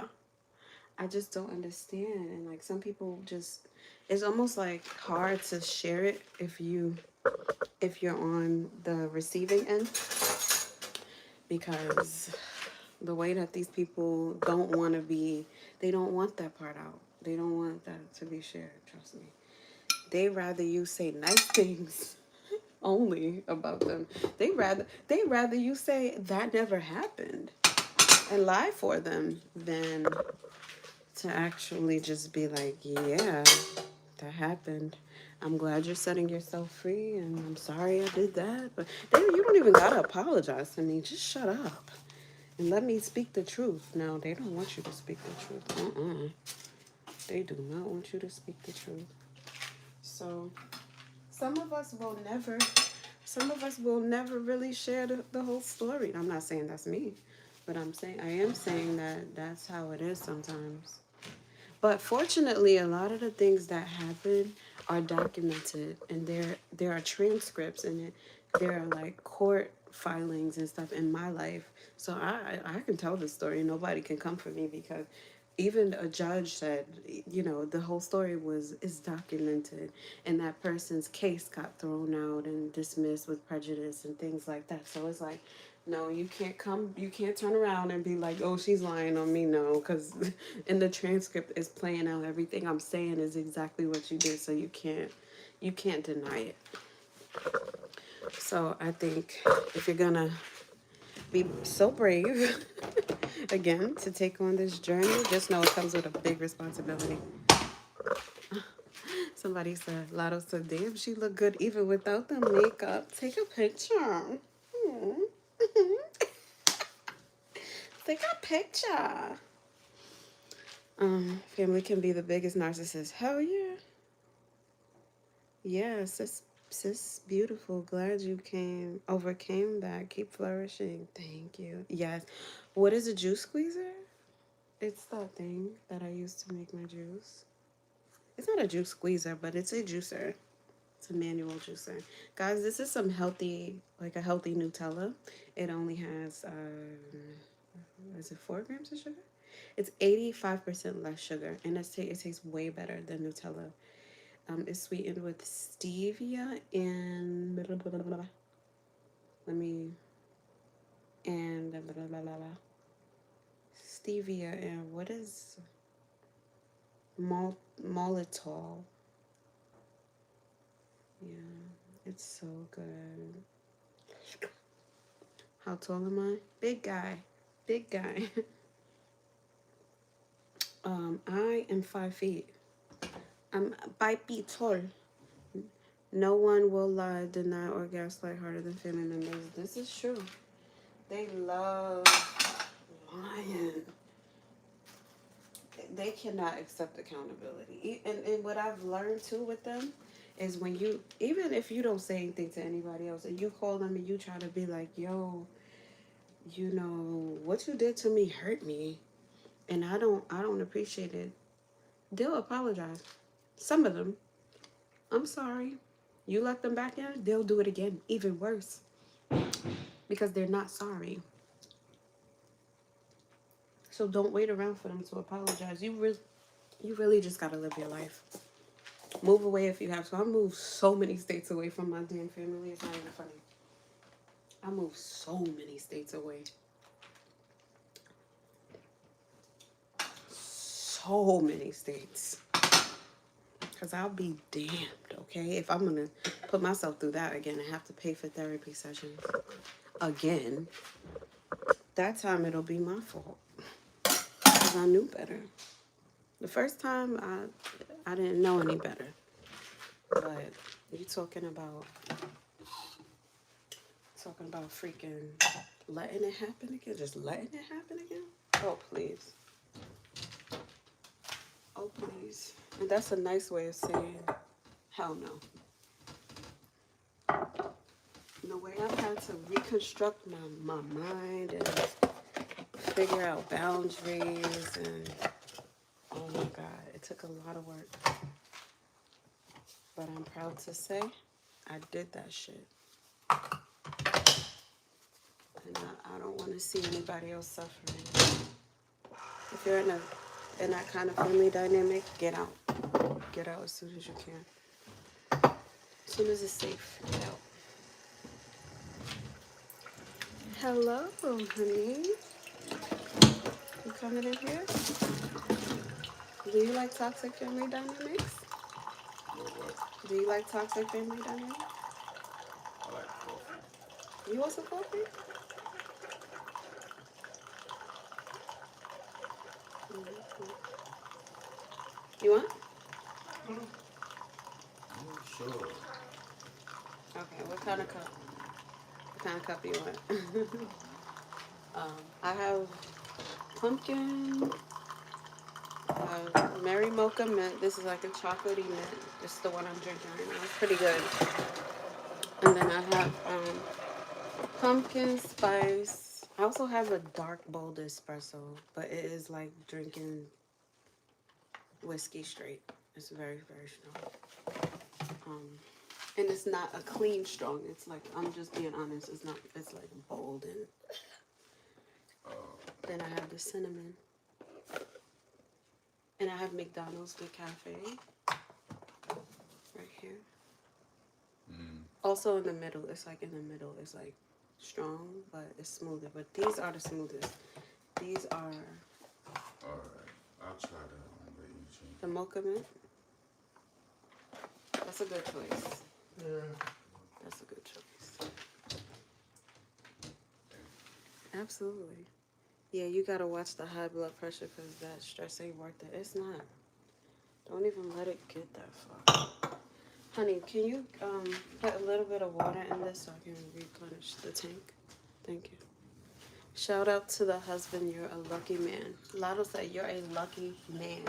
I just don't understand. And, like, some people just, it's almost like hard to share it if you're on the receiving end, because the way that these people don't want to be, they don't want that part out. They don't want that to be shared, trust me. They rather you say nice things only about them. They rather you say that never happened and lie for them than to actually just be like, yeah, that happened. I'm glad you're setting yourself free, and I'm sorry I did that. But you don't even gotta apologize to me. Just shut up and let me speak the truth. No, they don't want you to speak the truth. They do not want you to speak the truth. So some of us will never really share the whole story. I'm not saying that's me, but I am saying that that's how it is sometimes. But fortunately, a lot of the things that happen are documented, and there are transcripts in it. There are like court filings and stuff in my life, so I can tell the story. Nobody can come for me because even a judge said, the whole story is documented, and that person's case got thrown out and dismissed with prejudice and things like that. So it's like, no, you can't turn around and be like, oh, she's lying on me. No, because in the transcript is playing out everything I'm saying is exactly what you did. So you can't deny it. So I think if you're gonna be so brave, again, to take on this journey, just know it comes with a big responsibility. Somebody said, Lotto said, damn, she look good even without the makeup. Take a picture. Take a picture. Family can be the biggest narcissist. Hell yeah. Yeah, sis, beautiful. Glad you overcame that. Keep flourishing. Thank you. Yes. What is a juice squeezer? It's that thing that I use to make my juice. It's not a juice squeezer, but it's a juicer. It's a manual juicer. Guys, this is some healthy, like a healthy Nutella. It only has, is it 4 grams of sugar? It's 85% less sugar, and it tastes way better than Nutella. It's sweetened with stevia and blah, blah, blah, blah, blah. Stevia and what is maltitol? Yeah, it's so good. How tall am I? Big guy. I am 5 feet. I'm 5 feet tall. No one will lie, deny, or gaslight harder than family members. This is true. They love lying. They cannot accept accountability. And what I've learned too with them is when even if you don't say anything to anybody else and you call them and you try to be like, yo, what you did to me hurt me, and I don't appreciate it, they'll apologize. Some of them, I'm sorry. You let them back in, they'll do it again, even worse, because they're not sorry. So don't wait around for them to apologize. You really just gotta live your life. Move away if you have to. I moved so many states away from my damn family. It's not even funny. I moved so many states away. So many states. Because I'll be damned, okay? If I'm going to put myself through that again and have to pay for therapy sessions again, that time it'll be my fault. Because I knew better. The first time, I didn't know any better. But you talking about freaking letting it happen again? Just letting it happen again? Oh, please. Oh, please. And that's a nice way of saying, hell no. The way I've had to reconstruct my mind and figure out boundaries and, oh my God, it took a lot of work. But I'm proud to say I did that shit. And I don't want to see anybody else suffering. If you're in that kind of family dynamic, get out. Get out as soon as you can. As soon as it's safe, get out. Hello, honey. You coming in here? Do you like toxic family dynamics? Do you like toxic family dynamics? I like coffee. You want some coffee? You want? Sure. Okay, what kind of cup? What kind of cup you want? I have pumpkin, Mary Mocha Mint. This is like a chocolatey mint. This is the one I'm drinking right now. It's pretty good. And then I have pumpkin spice. I also have a dark bold espresso, but it is like drinking whiskey straight. It's very, very strong. And it's not a clean strong. It's like, I'm just being honest. It's not, it's like bold. And then I have the cinnamon. And I have McDonald's Good Cafe. Right here. Also in the middle. It's like in the middle. It's like strong, but it's smoother. But these are the smoothest. These are... Alright. I'll try that one, but you change. The mocha mint. That's a good choice. Yeah. That's a good choice. Absolutely. Yeah, you gotta watch the high blood pressure because that stress ain't worth it. It's not. Don't even let it get that far. Honey, can you put a little bit of water in this so I can replenish the tank? Thank you. Shout out to the husband. You're a lucky man. Lotto said you're a lucky man.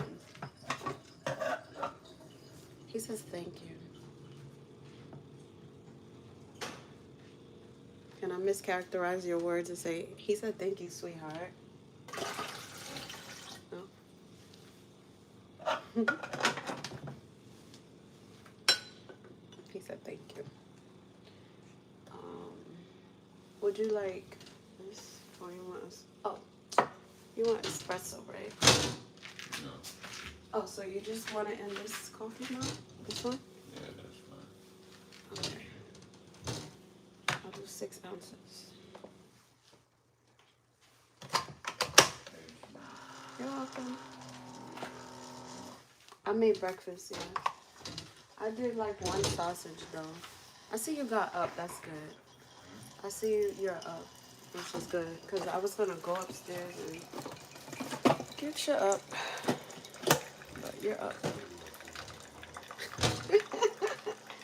He says thank you. Can I mischaracterize your words and say, he said thank you, sweetheart? No? He said thank you. Would you like this? Or you want us? Oh, you want espresso, right? No. Oh, so you just want it in this coffee mug? This one? Yeah, that's fine. Okay. I'll do 6 ounces. You're welcome. I made breakfast, yeah. I did like 1 sausage though. I see you got up, that's good. I see you're up, which is good. Because I was going to go upstairs and get you up. But you're up.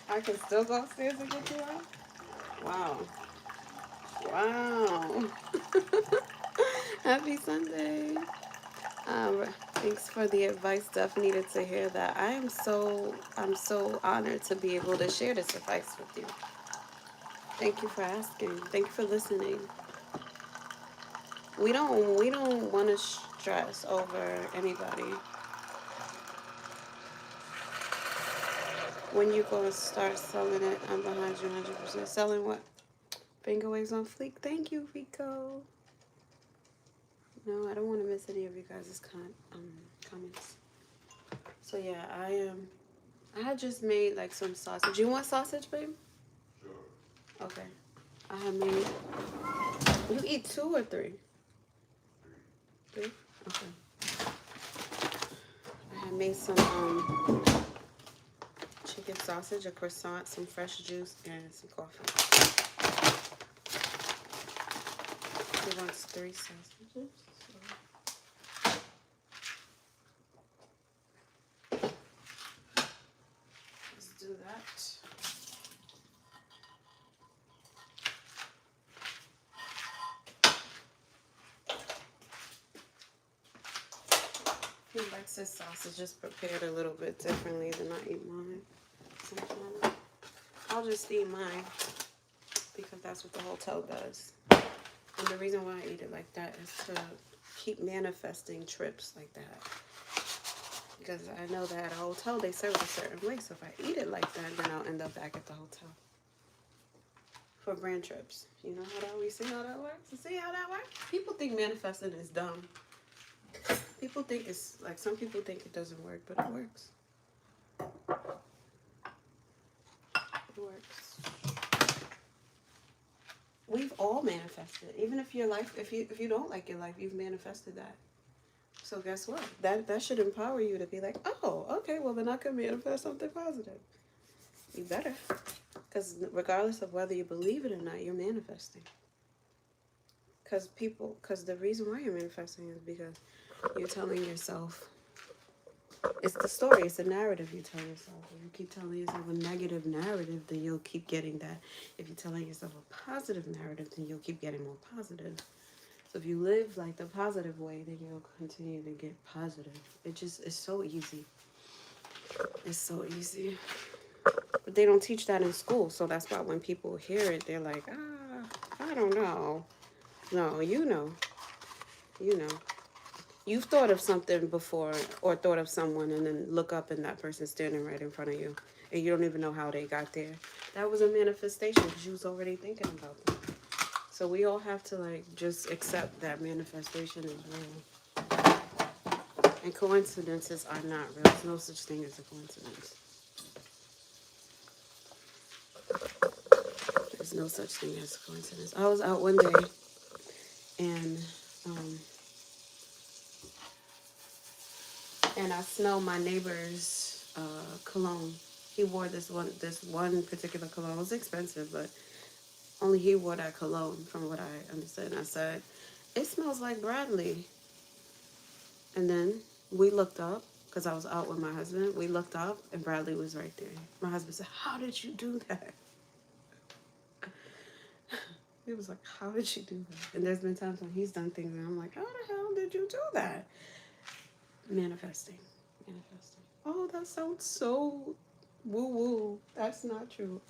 I can still go upstairs and get you up? Wow. Wow. Happy Sunday. Thanks for the advice. Steph needed to hear that. I'm so honored to be able to share this advice with you. Thank you for asking. Thank you for listening. We don't want to stress over anybody. When you go to start selling it, I'm behind you 100%. Selling what? Finger waves on fleek. Thank you, Rico. No, I don't want to miss any of you guys' comments. So yeah, I had just made like some sausage. You want sausage, babe? Sure. Okay. I had made. You eat 2 or 3? 3? Okay. I had made some chicken sausage, a croissant, some fresh juice, and some coffee. He wants 3 sausages. Let's do that. He likes his sausages prepared a little bit differently than I eat mine. Sometimes I'll just eat mine because that's what the hotel does. And the reason why I eat it like that is to keep manifesting trips like that. Because I know that at a hotel they serve it a certain way. So if I eat it like that, then I'll end up back at the hotel. For brand trips. You know how that we see how that works? You see how that works? People think manifesting is dumb. People think it's like, some people think it doesn't work, but it works. It works. We've all manifested. Even if your life, if you don't like your life, you've manifested that. So guess what? That should empower you to be like, oh, okay, well then I can manifest something positive. You better. Because regardless of whether you believe it or not, you're manifesting. Because the reason why you're manifesting is because you're telling yourself, it's the story, it's the narrative you tell yourself. If you keep telling yourself a negative narrative, then you'll keep getting that. If you're telling yourself a positive narrative, then you'll keep getting more positive. So if you live like the positive way, then you'll continue to get positive. It's so easy. It's so easy. But they don't teach that in school. So that's why when people hear it, they're like, I don't know. No, you know. You know. You've thought of something before or thought of someone and then look up and that person's standing right in front of you. And you don't even know how they got there. That was a manifestation because you was already thinking about them. So we all have to like just accept that manifestation is real. And coincidences are not real. There's no such thing as a coincidence. There's no such thing as a coincidence. I was out one day um, and I smelled my neighbor's cologne. He wore this one particular cologne. It was expensive, but only he wore that cologne from what I understood. And I said, it smells like Bradley. And then we looked up, because I was out with my husband. We looked up, and Bradley was right there. My husband said, how did you do that? He was like, how did you do that? And there's been times when he's done things, and I'm like, how the hell did you do that? Manifesting. Oh, that sounds so woo-woo. That's not true.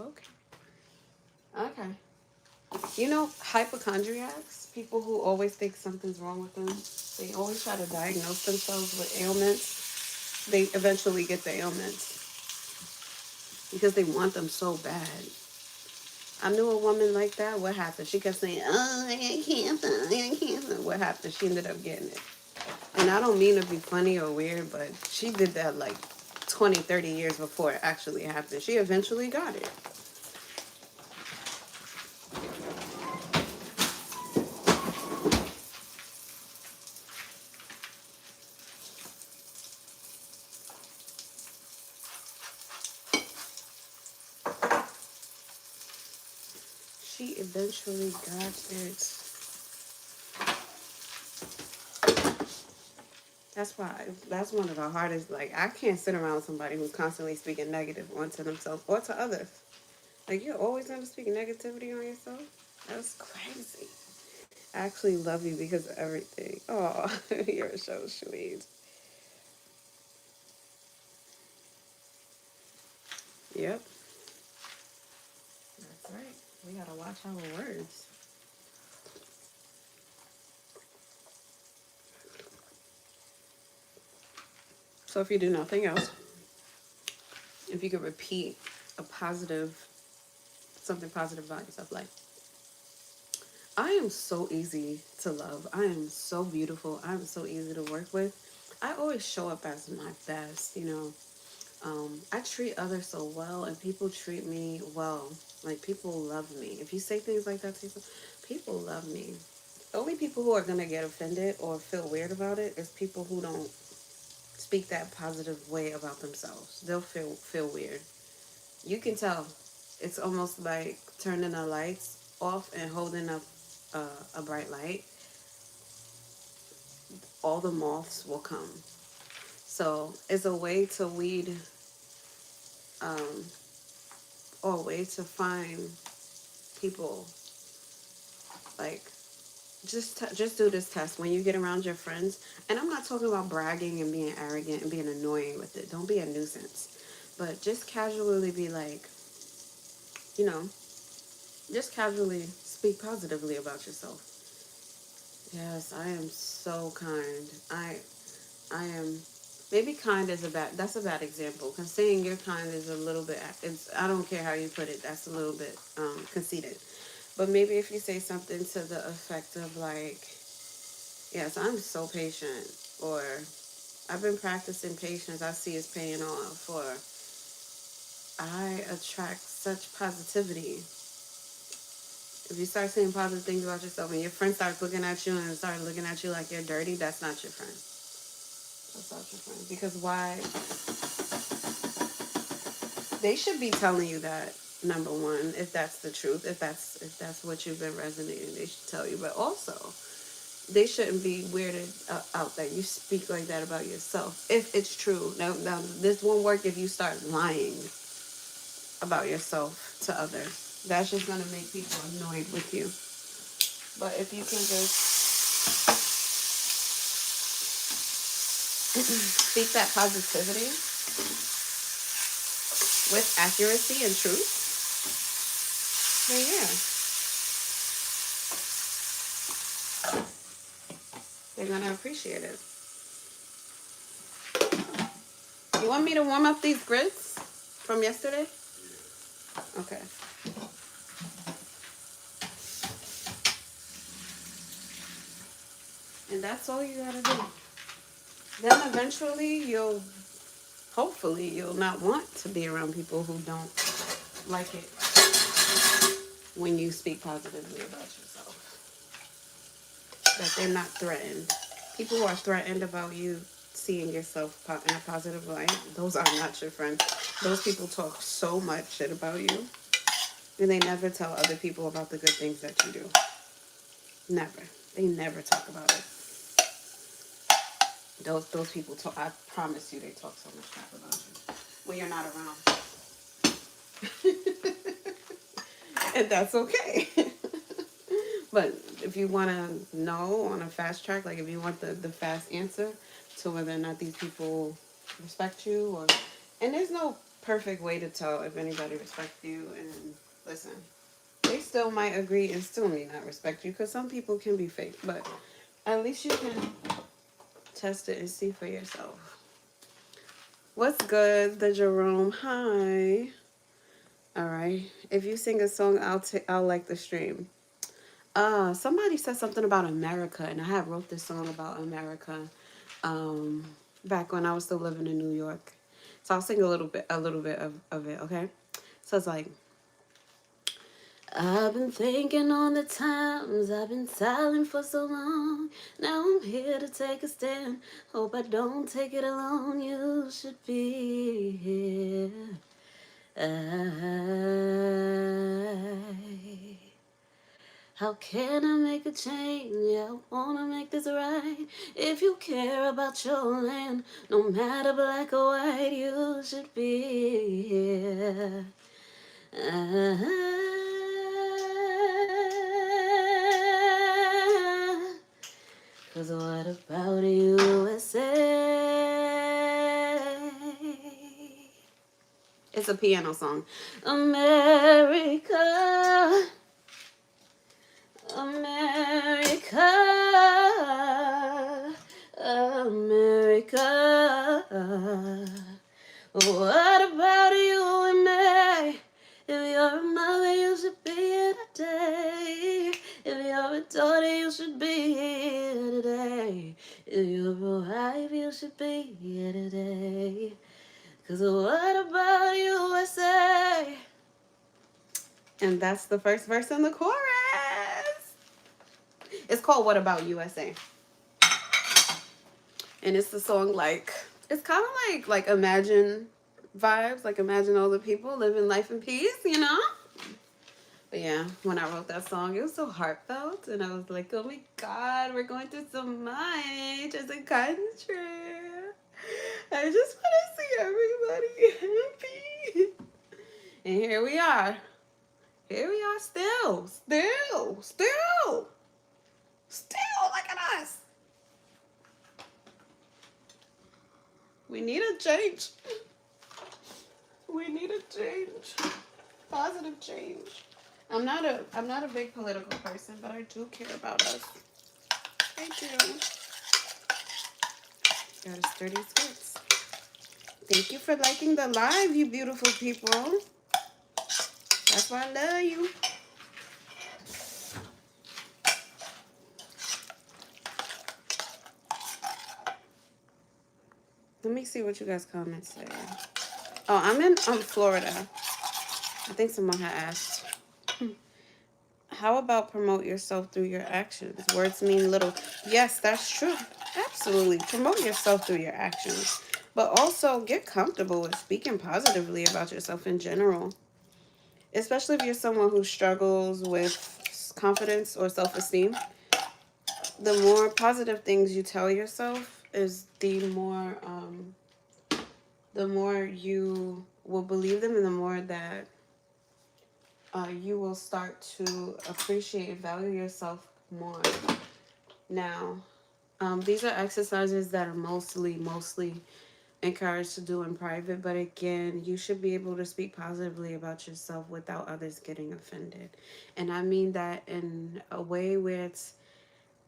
Okay. You know, hypochondriacs, people who always think something's wrong with them, they always try to diagnose themselves with ailments. They eventually get the ailments because they want them so bad. I knew a woman like that. What happened? She kept saying, oh, I got cancer, I got cancer. What happened? She ended up getting it. And I don't mean to be funny or weird, but she did that like 20, 30 years before it actually happened. She eventually got it. She eventually got it. That's one of the hardest, like, I can't sit around with somebody who's constantly speaking negative onto themselves or to others. Like, you're always going to speak negativity on yourself? That's crazy. I actually love you because of everything. Oh, you're so sweet. Yep. That's right. We got to watch our words. So if you do nothing else, if you could repeat something positive about yourself, like, I am so easy to love. I am so beautiful. I'm so easy to work with. I always show up as my best, you know. I treat others so well, and people treat me well. Like, people love me. If you say things like that to people, people love me. The only people who are going to get offended or feel weird about it is people who don't speak that positive way about themselves. They'll feel weird. You can tell. It's almost like turning the lights off and holding up a bright light. All the moths will come. So it's a way to weed, or a way to find people. Like, just do this test when you get around your friends. And I'm not talking about bragging and being arrogant and being annoying with it. Don't be a nuisance. But just casually be like, you know, just casually speak positively about yourself. Yes, I am so kind. I am, maybe kind is that's a bad example. Because saying you're kind is a little bit, I don't care how you put it, that's a little bit conceited. But maybe if you say something to the effect of like, yes, I'm so patient, or I've been practicing patience, I see it's paying off, or I attract such positivity. If you start saying positive things about yourself and your friend starts looking at you and start looking at you like you're dirty, that's not your friend. That's not your friend. Because why? They should be telling you that, number one, if that's the truth, if that's what you've been resonating, they should tell you. But also, they shouldn't be weirded out that you speak like that about yourself, if it's true. Now, this won't work if you start lying about yourself to others. That's just going to make people annoyed with you. But if you can just Speak that positivity with accuracy and truth, then yeah, they're gonna appreciate it. You want me to warm up these grits from yesterday? Okay. And that's all you gotta do. Then eventually hopefully you'll not want to be around people who don't like it when you speak positively about yourself. That they're not threatened. People who are threatened about you seeing yourself in a positive light, those are not your friends. Those people talk so much shit about you, and they never tell other people about the good things that you do. Never. They never talk about it. Those people talk. I promise you, they talk so much crap about you when you're not around, and that's okay. But if you want to know on a fast track, like if you want the fast answer to whether or not these people respect you, and there's no perfect way to tell if anybody respects you. And listen, they still might agree and still may not respect you because some people can be fake, but at least you can test it and see for yourself. What's good, the Jerome? Hi. All right. If you sing a song, I'll like the stream. Somebody said something about America, and I had wrote this song about America, back when I was still living in New York. So I'll sing a little bit of it, okay? So it's like, I've been thinking on the times I've been silent for so long. Now I'm here to take a stand. Hope I don't take it alone. You should be here. How can I make a change? I wanna make this right. If you care about your land, no matter black or white, you should be here. Cause what about USA? It's a piano song. America, America, America. What about you and me? If you're a mother, you should be here today. If you're a daughter, you should be here today. If you're a wife, you should be here today. Cause what about USA? And that's the first verse in the chorus. It's called What About USA? And it's the song like, it's kind of like Imagine vibes, like Imagine all the people living life in peace, you know? But yeah, when I wrote that song, it was so heartfelt, and I was like, oh my God, we're going through so much as a country. I just want to see everybody happy. And here we are. Here we are still. Look at us. We need a change. We need a change. Positive change. I'm not a big political person, but I do care about us. I do. Got a sturdy skirts. Thank you for liking the live, you beautiful people. That's why I love you. Let me see what you guys' comments say. Oh, I'm in Florida. I think someone had asked. How about promote yourself through your actions? Words mean little. Yes, that's true. Absolutely. Promote yourself through your actions. But also get comfortable with speaking positively about yourself in general. Especially if you're someone who struggles with confidence or self-esteem. The more positive things you tell yourself is the more you will believe them, and the more that you will start to appreciate and value yourself more. Now, these are exercises that are mostly encouraged to do in private, but again, you should be able to speak positively about yourself without others getting offended. And I mean that in a way where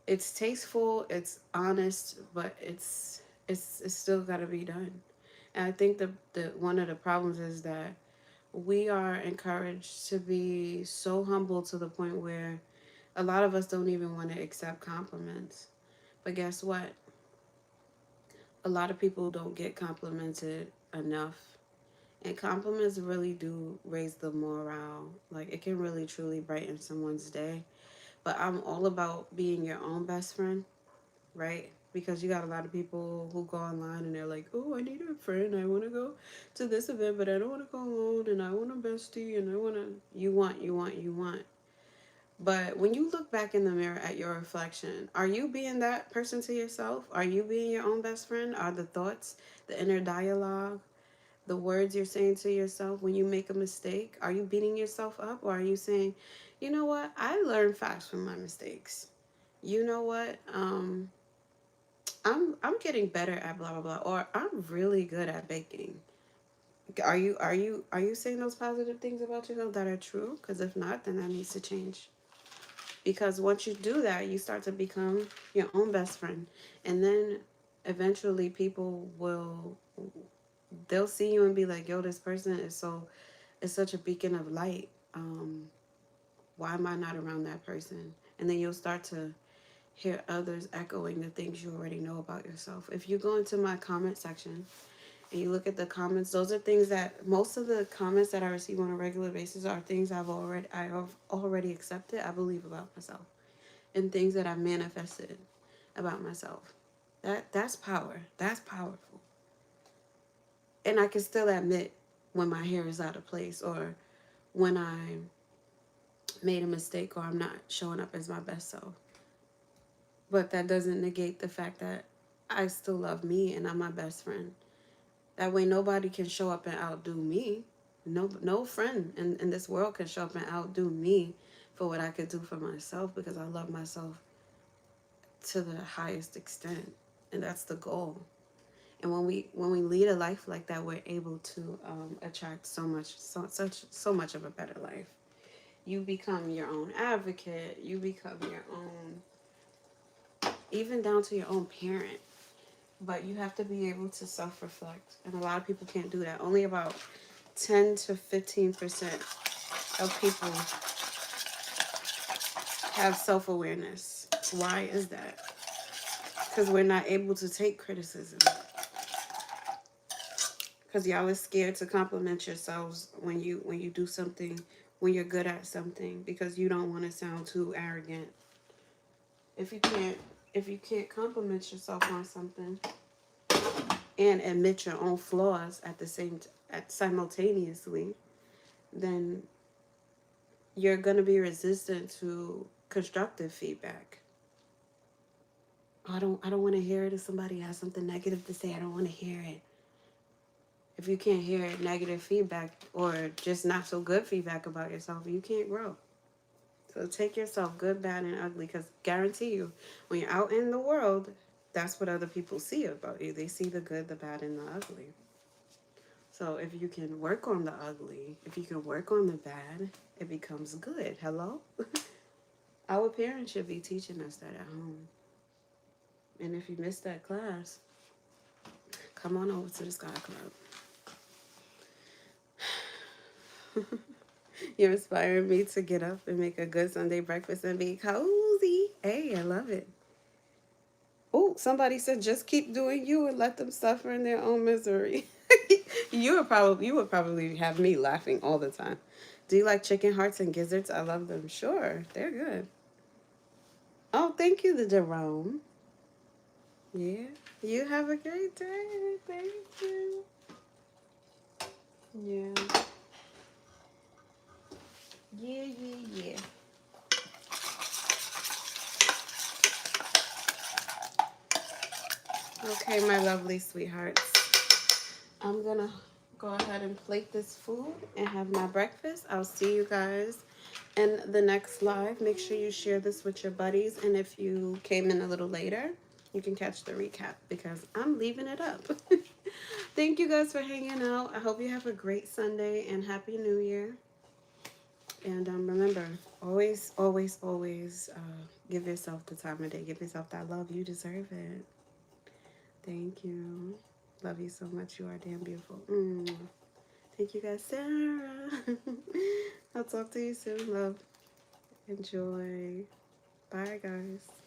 it's tasteful, it's honest, but it's still got to be done. And I think the one of the problems is that we are encouraged to be so humble to the point where a lot of us don't even want to accept compliments. But guess what? A lot of people don't get complimented enough. And compliments really do raise the morale. Like, it can really truly brighten someone's day. But I'm all about being your own best friend, right? Because you got a lot of people who go online and they're like, oh, I need a friend. I want to go to this event, but I don't want to go alone. And I want a bestie. And I want to. You want. But when you look back in the mirror at your reflection, are you being that person to yourself? Are you being your own best friend? Are the thoughts, the inner dialogue, the words you're saying to yourself when you make a mistake, are you beating yourself up? Or are you saying, you know what? I learned fast from my mistakes. You know what? I'm getting better at blah blah blah. Or I'm really good at baking. Are you saying those positive things about yourself that are true? Because if not, then that needs to change. Because once you do that, you start to become your own best friend. And then eventually people they'll see you and be like, yo, this person is such a beacon of light. Why am I not around that person? And then you'll start to hear others echoing the things you already know about yourself. If you go into my comment section and you look at the comments, those are things that most of the comments that I receive on a regular basis are things I have already accepted, I believe about myself, and things that I've manifested about myself. That's power. That's powerful. And I can still admit when my hair is out of place, or when I made a mistake, or I'm not showing up as my best self. But that doesn't negate the fact that I still love me and I'm my best friend. That way nobody can show up and outdo me. No friend in this world can show up and outdo me for what I could do for myself, because I love myself to the highest extent. And that's the goal. And when we lead a life like that, we're able to attract so much of a better life. You become your own advocate. You become your own, even down to your own parent. But you have to be able to self-reflect, and a lot of people can't do that. Only about 10 to 15% of people have self-awareness. Why is that? Because we're not able to take criticism. Because y'all are scared to compliment yourselves when you do something, when you're good at something, because you don't want to sound too arrogant. If you can't compliment yourself on something and admit your own flaws simultaneously, then you're gonna be resistant to constructive feedback. I don't want to hear it. If somebody has something negative to say, I don't want to hear it. If you can't hear negative feedback or just not so good feedback about yourself, you can't grow. So take yourself, good, bad, and ugly, because guarantee you, when you're out in the world, that's what other people see about you. They see the good, the bad, and the ugly. So if you can work on the ugly, if you can work on the bad, it becomes good. Hello? Our parents should be teaching us that at home. And if you missed that class, come on over to the Sky Club. You're inspiring me to get up and make a good Sunday breakfast and be cozy. Hey, I love it. Oh, somebody said just keep doing you and let them suffer in their own misery. You would probably have me laughing all the time. Do you like chicken hearts and gizzards? I love them. Sure, they're good. Oh, thank you, the Jerome. Yeah, you have a great day. Thank you. Yeah. Yeah. Okay, my lovely sweethearts. I'm gonna go ahead and plate this food and have my breakfast. I'll see you guys And the next live, make sure you share this with your buddies. And if you came in a little later, you can catch the recap because I'm leaving it up. Thank you guys for hanging out. I hope you have a great Sunday and Happy New Year. And remember, always, always, always give yourself the time of day. Give yourself that love. You deserve it. Thank you. Love you so much. You are damn beautiful. Thank you guys, Sarah. I'll talk to you soon, love. Enjoy. Bye, guys.